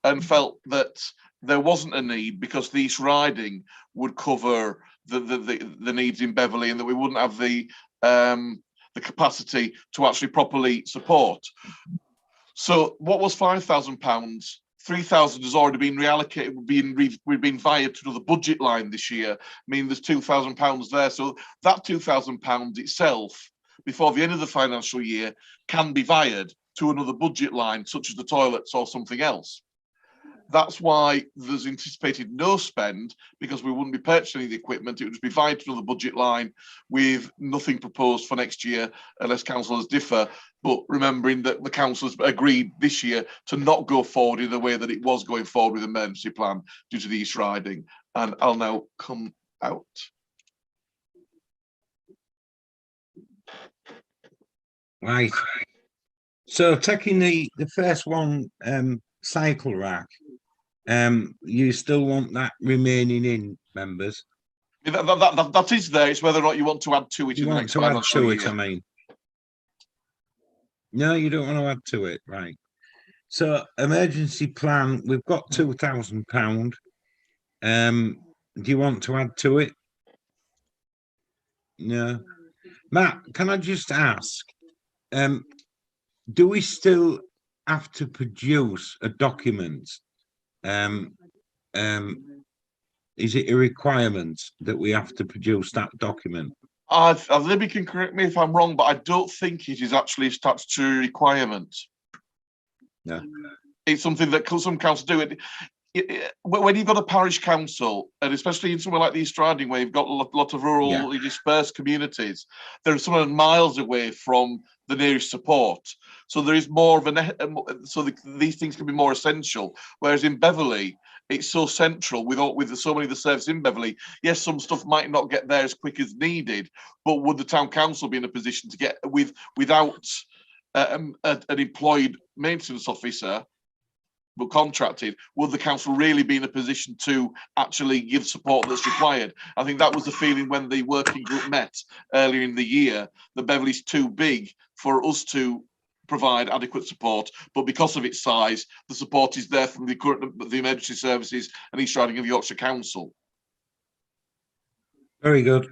and felt that there wasn't a need because the East Riding would cover the needs in Beverley, and that we wouldn't have the capacity to actually properly support. So what was £5,000? 3,000 has already been reallocated. We've been via to another budget line this year, meaning there's £2,000 there. So that £2,000 itself, before the end of the financial year, can be vied to another budget line, such as the toilets or something else. That's why there's anticipated no spend, because we wouldn't be purchasing any of the equipment. It would just be vied to another budget line with nothing proposed for next year, unless councillors differ. But remembering that the councillors agreed this year to not go forward in the way that it was going forward with the emergency plan due to the East Riding. And I'll now come out.
Right. So taking the first one, cycle rack, you still want that remaining in, members?
That is there. It's whether or not you want to add to it in the next financial year.
I mean. No, you don't want to add to it, right? So emergency plan, we've got £2,000. Do you want to add to it? No. Matt, can I just ask, do we still have to produce a document? Is it a requirement that we have to produce that document?
Libby can correct me if I'm wrong, but I don't think it is actually a statutory requirement.
No.
It's something that some councils do. When you've got a parish council, and especially in somewhere like the East Riding, where you've got a lot of rurally dispersed communities, they're some of miles away from the nearest support. So there is more of these things can be more essential. Whereas in Beverley, it's so central with so many of the services in Beverley. Yes, some stuff might not get there as quick as needed, but would the town council be in a position to get without an employed maintenance officer, but contracted, would the council really be in a position to actually give support that's required? I think that was the feeling when the working group met earlier in the year, that Beverley's too big for us to provide adequate support, but because of its size, the support is there from the emergency services and East Riding of Yorkshire Council.
Very good.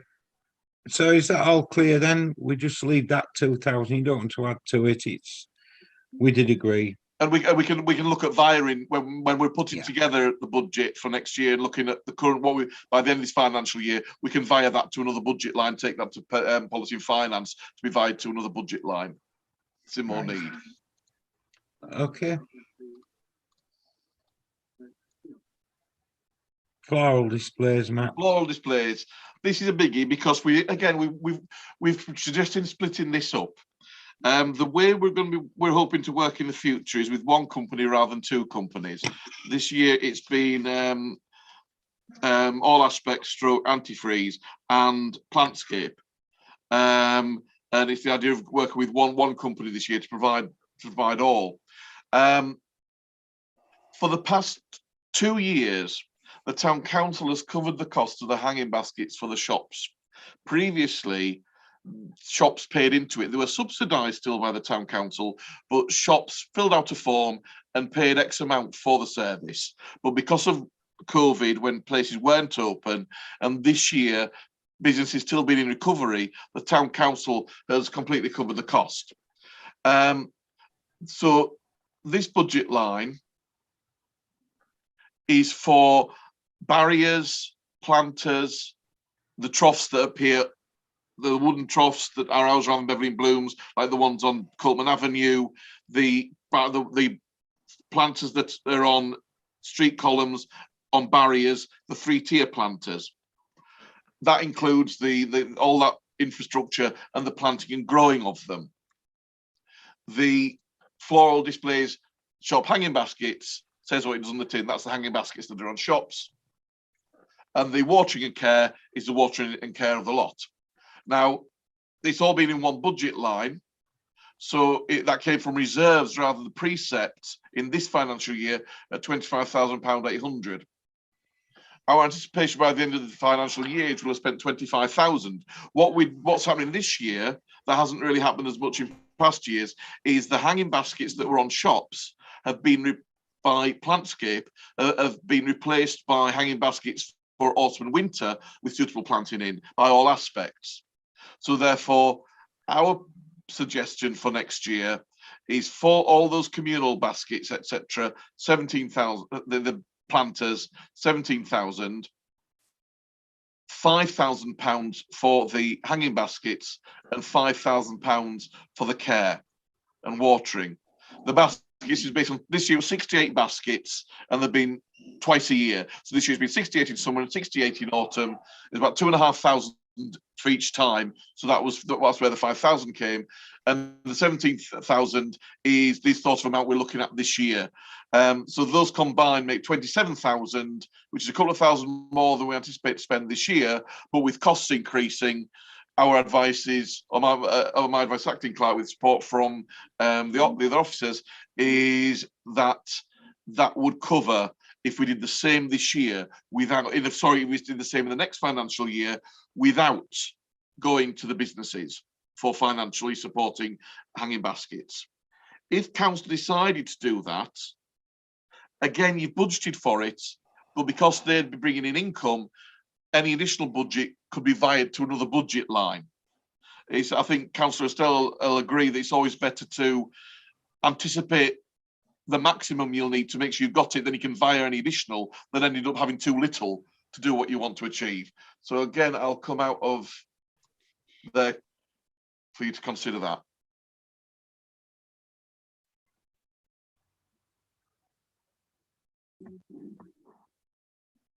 So is that all clear then? We just leave that 2,000. You don't want to add to it. We did agree.
And we can look at viring when we're putting together the budget for next year, looking at the current by the end of this financial year, we can via that to another budget line, take that to policy and finance to be vied to another budget line. It's in more need.
Okay. Floral displays, Matt.
Floral displays. This is a biggie because we've suggested splitting this up. The way we're hoping to work in the future is with one company rather than two companies. This year it's been All Aspects stroke antifreeze and Plantscape. And it's the idea of working with one company this year to provide all. For the past 2 years, the town council has covered the cost of the hanging baskets for the shops. Previously, shops paid into it. They were subsidised still by the town council, but shops filled out a form and paid X amount for the service. But because of COVID, when places weren't open, and this year businesses still been in recovery, the town council has completely covered the cost. So this budget line is for barriers, planters, the troughs that appear, the wooden troughs that are housed around Beverley and Blooms, like the ones on Coltman Avenue, the planters that are on street columns, on barriers, the 3-tier planters. That includes all that infrastructure and the planting and growing of them. The floral displays, shop hanging baskets, says what it does on the tin. That's the hanging baskets that are on shops. and the watering and care is the watering and care of the lot. Now, it's all been in one budget line, so that came from reserves rather than the precept in this financial year at £25,800. Our anticipation by the end of the financial year is we'll have spent 25,000. What's happening this year that hasn't really happened as much in past years is the hanging baskets that were on shops have been by Plantscape have been replaced by hanging baskets for autumn and winter with suitable planting in by all aspects. So therefore, our suggestion for next year is for all those communal baskets, etc., 17,000, the planters, 17,000, £5,000 for the hanging baskets, and £5,000 for the care and watering. The baskets is based on this year was 68 baskets, and they've been twice a year. So this year's been 68 in summer and 68 in autumn. It's about 2,500 for each time. So that's where the 5,000 came. And the 17,000 is this sort of amount we're looking at this year. So those combined make 27,000, which is a couple of thousand more than we anticipate to spend this year. But with costs increasing, our advice is, or my advice acting clerk with support from the other officers, is that would cover if we did the same this year without, if we did the same in the next financial year without going to the businesses for financially supporting hanging baskets. If council decided to do that, again, you've budgeted for it, but because they'd be bringing in income, any additional budget could be vied to another budget line. I think Councillor Estelle will agree that it's always better to anticipate the maximum you'll need to make sure you've got it, then you can via any additional, than ended up having too little to do what you want to achieve. So again, I'll come out of there for you to consider that.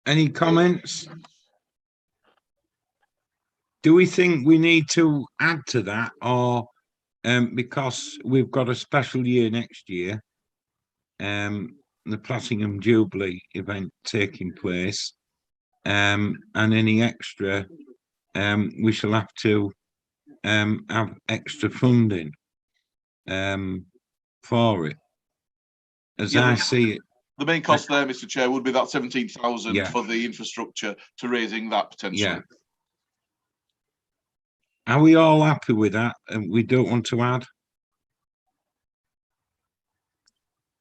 Any comments? Do we think we need to add to that, or because we've got a special year next year, the Platinum Jubilee event taking place, and any extra, we shall have to have extra funding for it, as I see it.
The main cost there, Mr. Chair, would be that 17,000 for the infrastructure to raising that potentially.
Yeah. Are we all happy with that? And we don't want to add?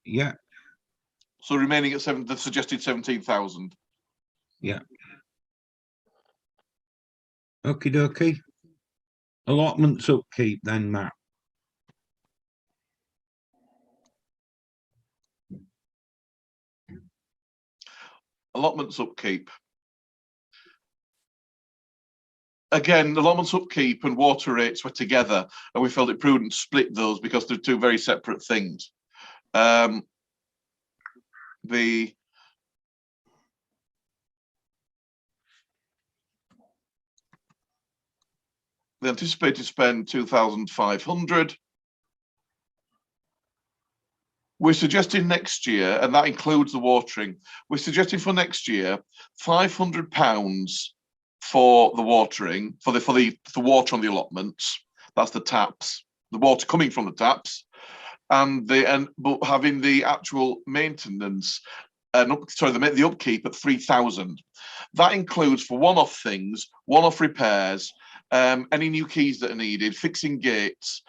Yeah.
So remaining at the suggested 17,000.
Yeah. Okie dokie. Allotments upkeep then, Matt.
Allotments upkeep. Again, allotments upkeep and water rates were together, and we felt it prudent to split those because they're two very separate things. They anticipated spend 2,500. We're suggesting next year, and that includes the watering. We're suggesting for next year £500 for the watering, for the water on the allotments. That's the taps, the water coming from the taps, but having the actual maintenance the upkeep at 3,000. That includes for one-off things, one-off repairs, any new keys that are needed, fixing gates,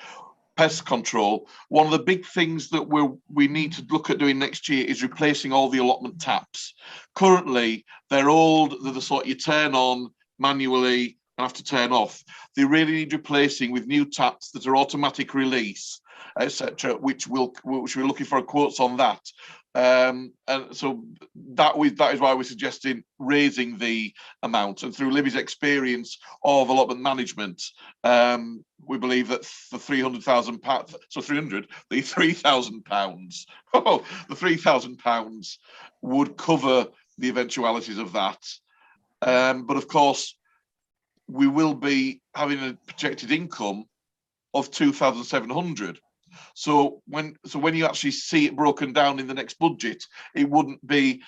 pest control. One of the big things that we need to look at doing next year is replacing all the allotment taps. Currently, they're old, they're the sort you turn on manually and have to turn off. They really need replacing with new taps that are automatic release, etc., which we're looking for quotes on that. And so that is why we're suggesting raising the amount. And through Libby's experience of allotment management, we believe that the £3,000, so the £3,000, the £3,000 would cover the eventualities of that. But of course, we will be having a projected income of 2,700. So when you actually see it broken down in the next budget, it wouldn't be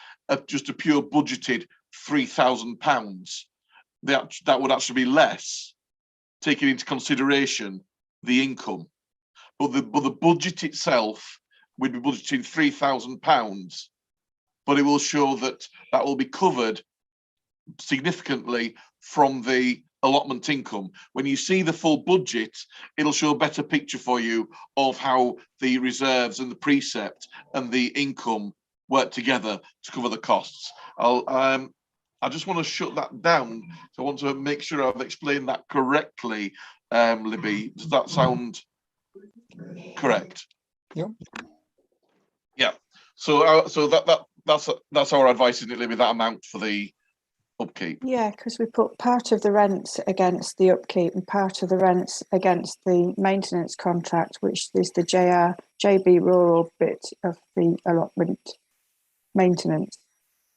just a pure budgeted £3,000, that would actually be less, taking into consideration the income. But the budget itself would be budgeting £3,000, but it will show that will be covered significantly from the allotment income. When you see the full budget, it'll show a better picture for you of how the reserves and the precept and the income work together to cover the costs. I just want to shut that down. So I want to make sure I've explained that correctly. Libby, does that sound correct?
Yep.
Yeah. So that's our advice, isn't it, Libby? That amount for the upkeep.
Yeah, because we put part of the rents against the upkeep and part of the rents against the maintenance contract, which is the JB rural bit of the allotment maintenance.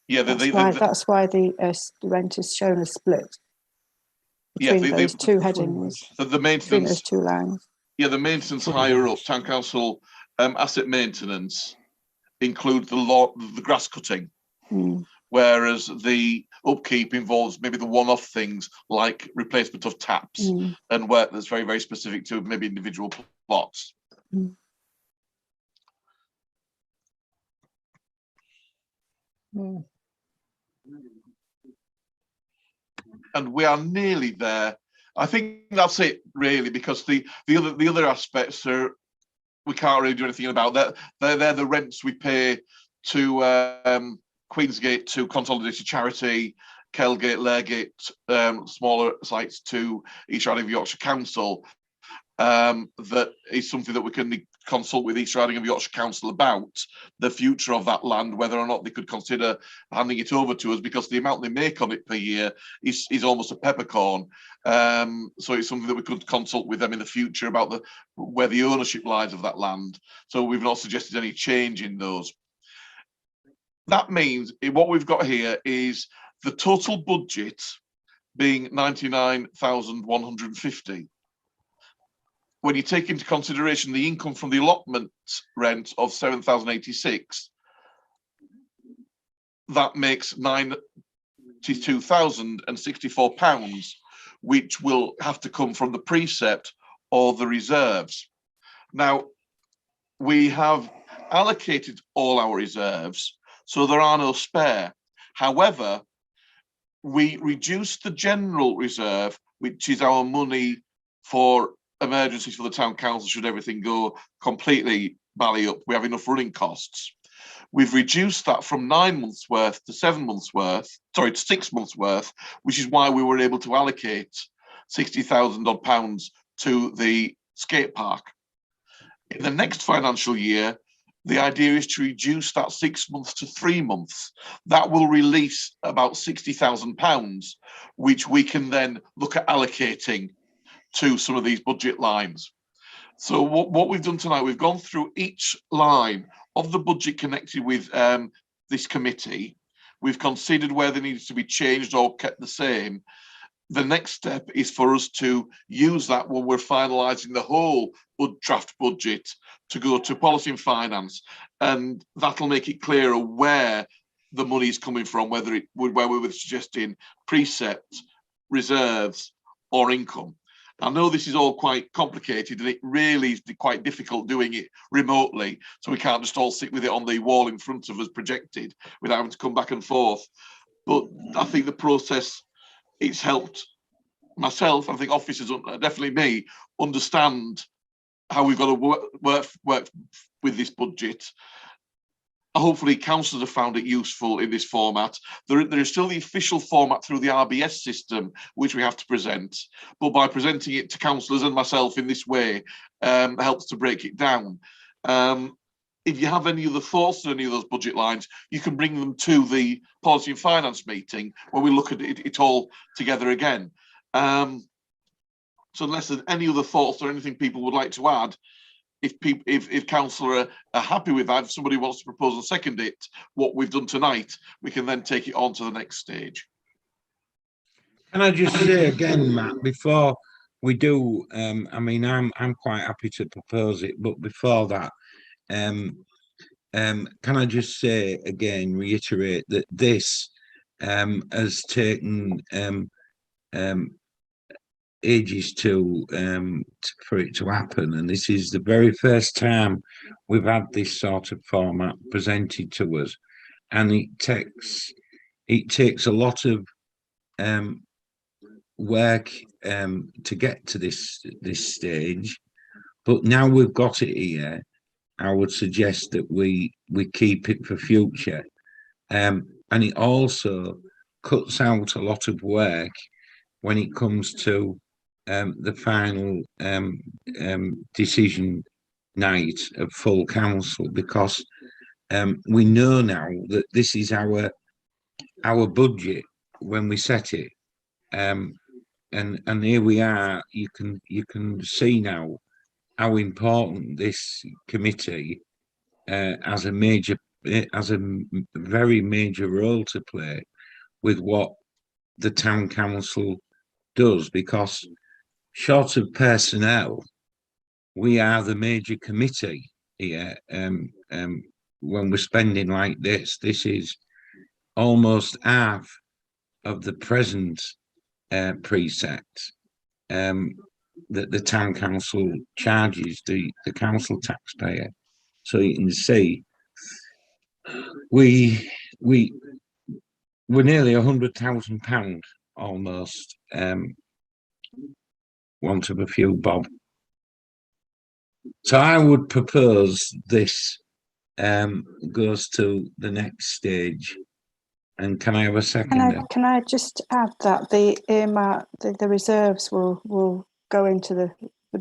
Yeah, that's why the rent is shown as split between those two headings.
The maintenance,
between those two lines.
Yeah, the maintenance higher up, town council asset maintenance includes the grass cutting. Whereas the upkeep involves maybe the one-off things like replacement of taps and work that's very, very specific to maybe individual plots. And we are nearly there. I think that's it, really, because the other aspects are we can't really do anything about that. They're the rents we pay to Queensgate, to Consolidated Charity, Kelgate, Laregate, smaller sites to East Riding of Yorkshire Council. That is something that we can consult with East Riding of Yorkshire Council about the future of that land, whether or not they could consider handing it over to us, because the amount they make on it per year is almost a peppercorn. So it's something that we could consult with them in the future about where the ownership lies of that land. So we've not suggested any change in those. That means what we've got here is the total budget being 99,150. When you take into consideration the income from the allotment rent of 7,086, that makes £92,064, which will have to come from the precept or the reserves. Now, we have allocated all our reserves, so there are no spare. However, we reduced the general reserve, which is our money for emergencies for the town council should everything go completely bally up. We have enough running costs. We've reduced that from 9 months worth to 7 months worth, sorry, to 6 months worth, which is why we were able to allocate £60,000 to the skate park. In the next financial year, the idea is to reduce that 6 months to 3 months. That will release about £60,000, which we can then look at allocating to some of these budget lines. So what we've done tonight, we've gone through each line of the budget connected with this committee. We've considered where they needed to be changed or kept the same. The next step is for us to use that when we're finalising the whole draft budget to go to policy and finance, and that'll make it clearer where the money is coming from, where we were suggesting precept, reserves, or income. I know this is all quite complicated, and it really is quite difficult doing it remotely, so we can't just all sit with it on the wall in front of us projected without having to come back and forth. But I think the process, it's helped myself, I think officers, definitely me, understand how we've got to work with this budget. Hopefully councillors have found it useful in this format. There is still the official format through the RBS system, which we have to present, but by presenting it to councillors and myself in this way, helps to break it down. If you have any other thoughts on any of those budget lines, you can bring them to the policy and finance meeting where we look at it all together again. So unless there's any other thoughts or anything people would like to add, if councillor are happy with that, if somebody wants to propose and second it, what we've done tonight, we can then take it on to the next stage.
Can I just say again, Matt, before we do, I mean, I'm quite happy to propose it, but before that, can I just say again, reiterate that this has taken ages for it to happen, and this is the very first time we've had this sort of format presented to us, and it takes a lot of work to get to this stage, but now we've got it here. I would suggest that we keep it for future, and it also cuts out a lot of work when it comes to the final decision night of full council, because we know now that this is our budget when we set it, and here we are. You can see now how important this committee has a very major role to play with what the town council does, because short of personnel, we are the major committee here. When we're spending like this is almost half of the present precept that the town council charges the council taxpayer. So you can see we're nearly £100,000 almost, want of a few bob. So I would propose this goes to the next stage. And can I have a second?
Can I just add that the earmark, the reserves will go into the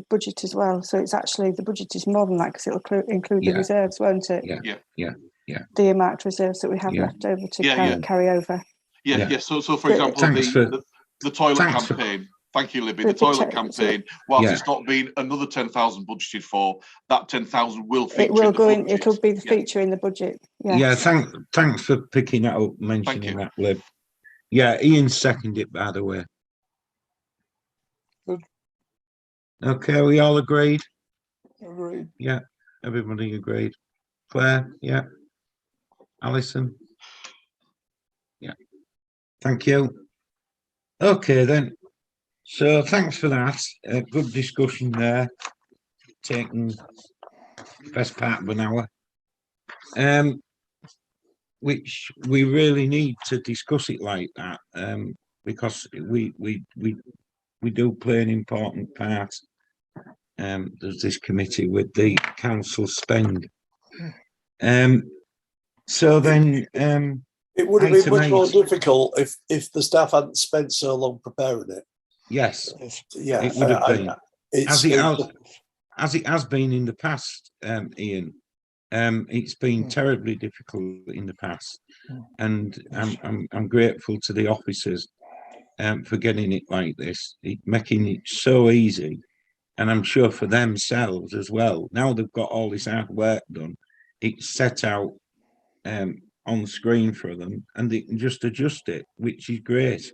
budget as well. So it's actually, the budget is more than that, because it'll include the reserves, won't it?
Yeah.
The earmarked reserves that we have left over to carry over.
Yeah. So for example, the toilet campaign. Thank you, Libby. The toilet campaign, whilst it's not been another 10,000 budgeted for, that 10,000 will feature.
It will go in. It'll be the feature in the budget.
Yeah. Thanks for picking that up, mentioning that, Lib. Yeah, Ian seconded it, by the way.
Good.
Okay, we all agreed.
Agreed.
Yeah, everybody agreed. Claire, yeah. Alison, yeah. Thank you. Okay then. So thanks for that. Good discussion there. Taking best part of an hour. Which we really need to discuss it like that. Because we do play an important part. There's this committee with the council spend. So then
it would have been much more difficult if the staff hadn't spent so long preparing it.
Yes,
yeah,
it would have been. As it has been in the past, Ian. It's been terribly difficult in the past, and I'm grateful to the officers for getting it like this, making it so easy, and I'm sure for themselves as well. Now they've got all this hard work done, it's set out on screen for them, and they can just adjust it, which is great.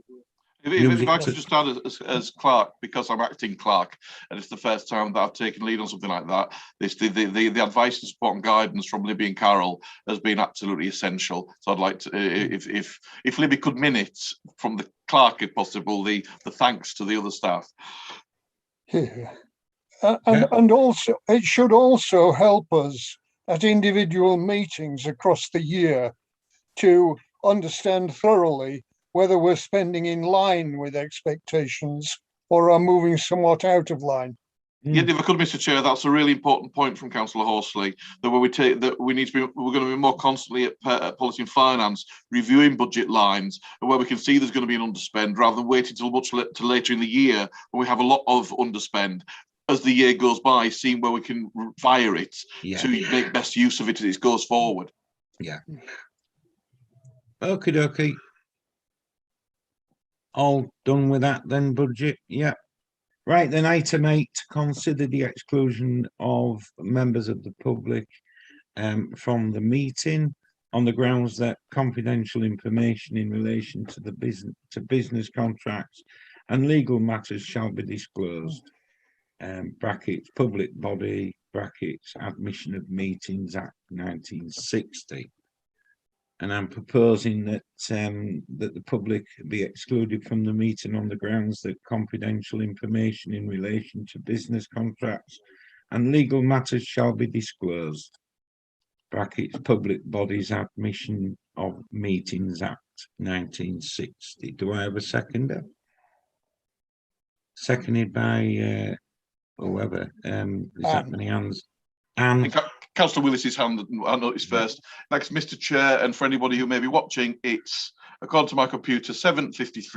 If I could just add as clerk, because I'm acting clerk, and it's the first time that I've taken lead on something like that, the advice and support and guidance from Libby and Carol has been absolutely essential. So I'd like to, if Libby could minute from the clerk, if possible, the thanks to the other staff.
Yeah. And also, it should also help us at individual meetings across the year to understand thoroughly whether we're spending in line with expectations or are moving somewhat out of line.
Yeah, if I could, Mr. Chair, that's a really important point from Councillor Horsley. That we're going to be more constantly at Policy and Finance reviewing budget lines, and where we can see there's going to be an underspend, rather than waiting till much till later in the year when we have a lot of underspend. As the year goes by, seeing where we can fire it to make best use of it as it goes forward.
Yeah. Okay. All done with that then, budget? Yeah. Right, then item 8, consider the exclusion of members of the public from the meeting on the grounds that confidential information in relation to the business contracts and legal matters shall be disclosed. Brackets, public body, brackets, Admission of Meetings Act 1960. and I'm proposing that that the public be excluded from the meeting on the grounds that confidential information in relation to business contracts and legal matters shall be disclosed. Brackets Public Bodies Admission of Meetings Act 1960. Do I have a seconder? Seconded by whoever. Is that many hands? And
Councillor Willis's hand, I noticed first. Next, Mr. Chair, and for anybody who may be watching, it's according to my computer 7:53.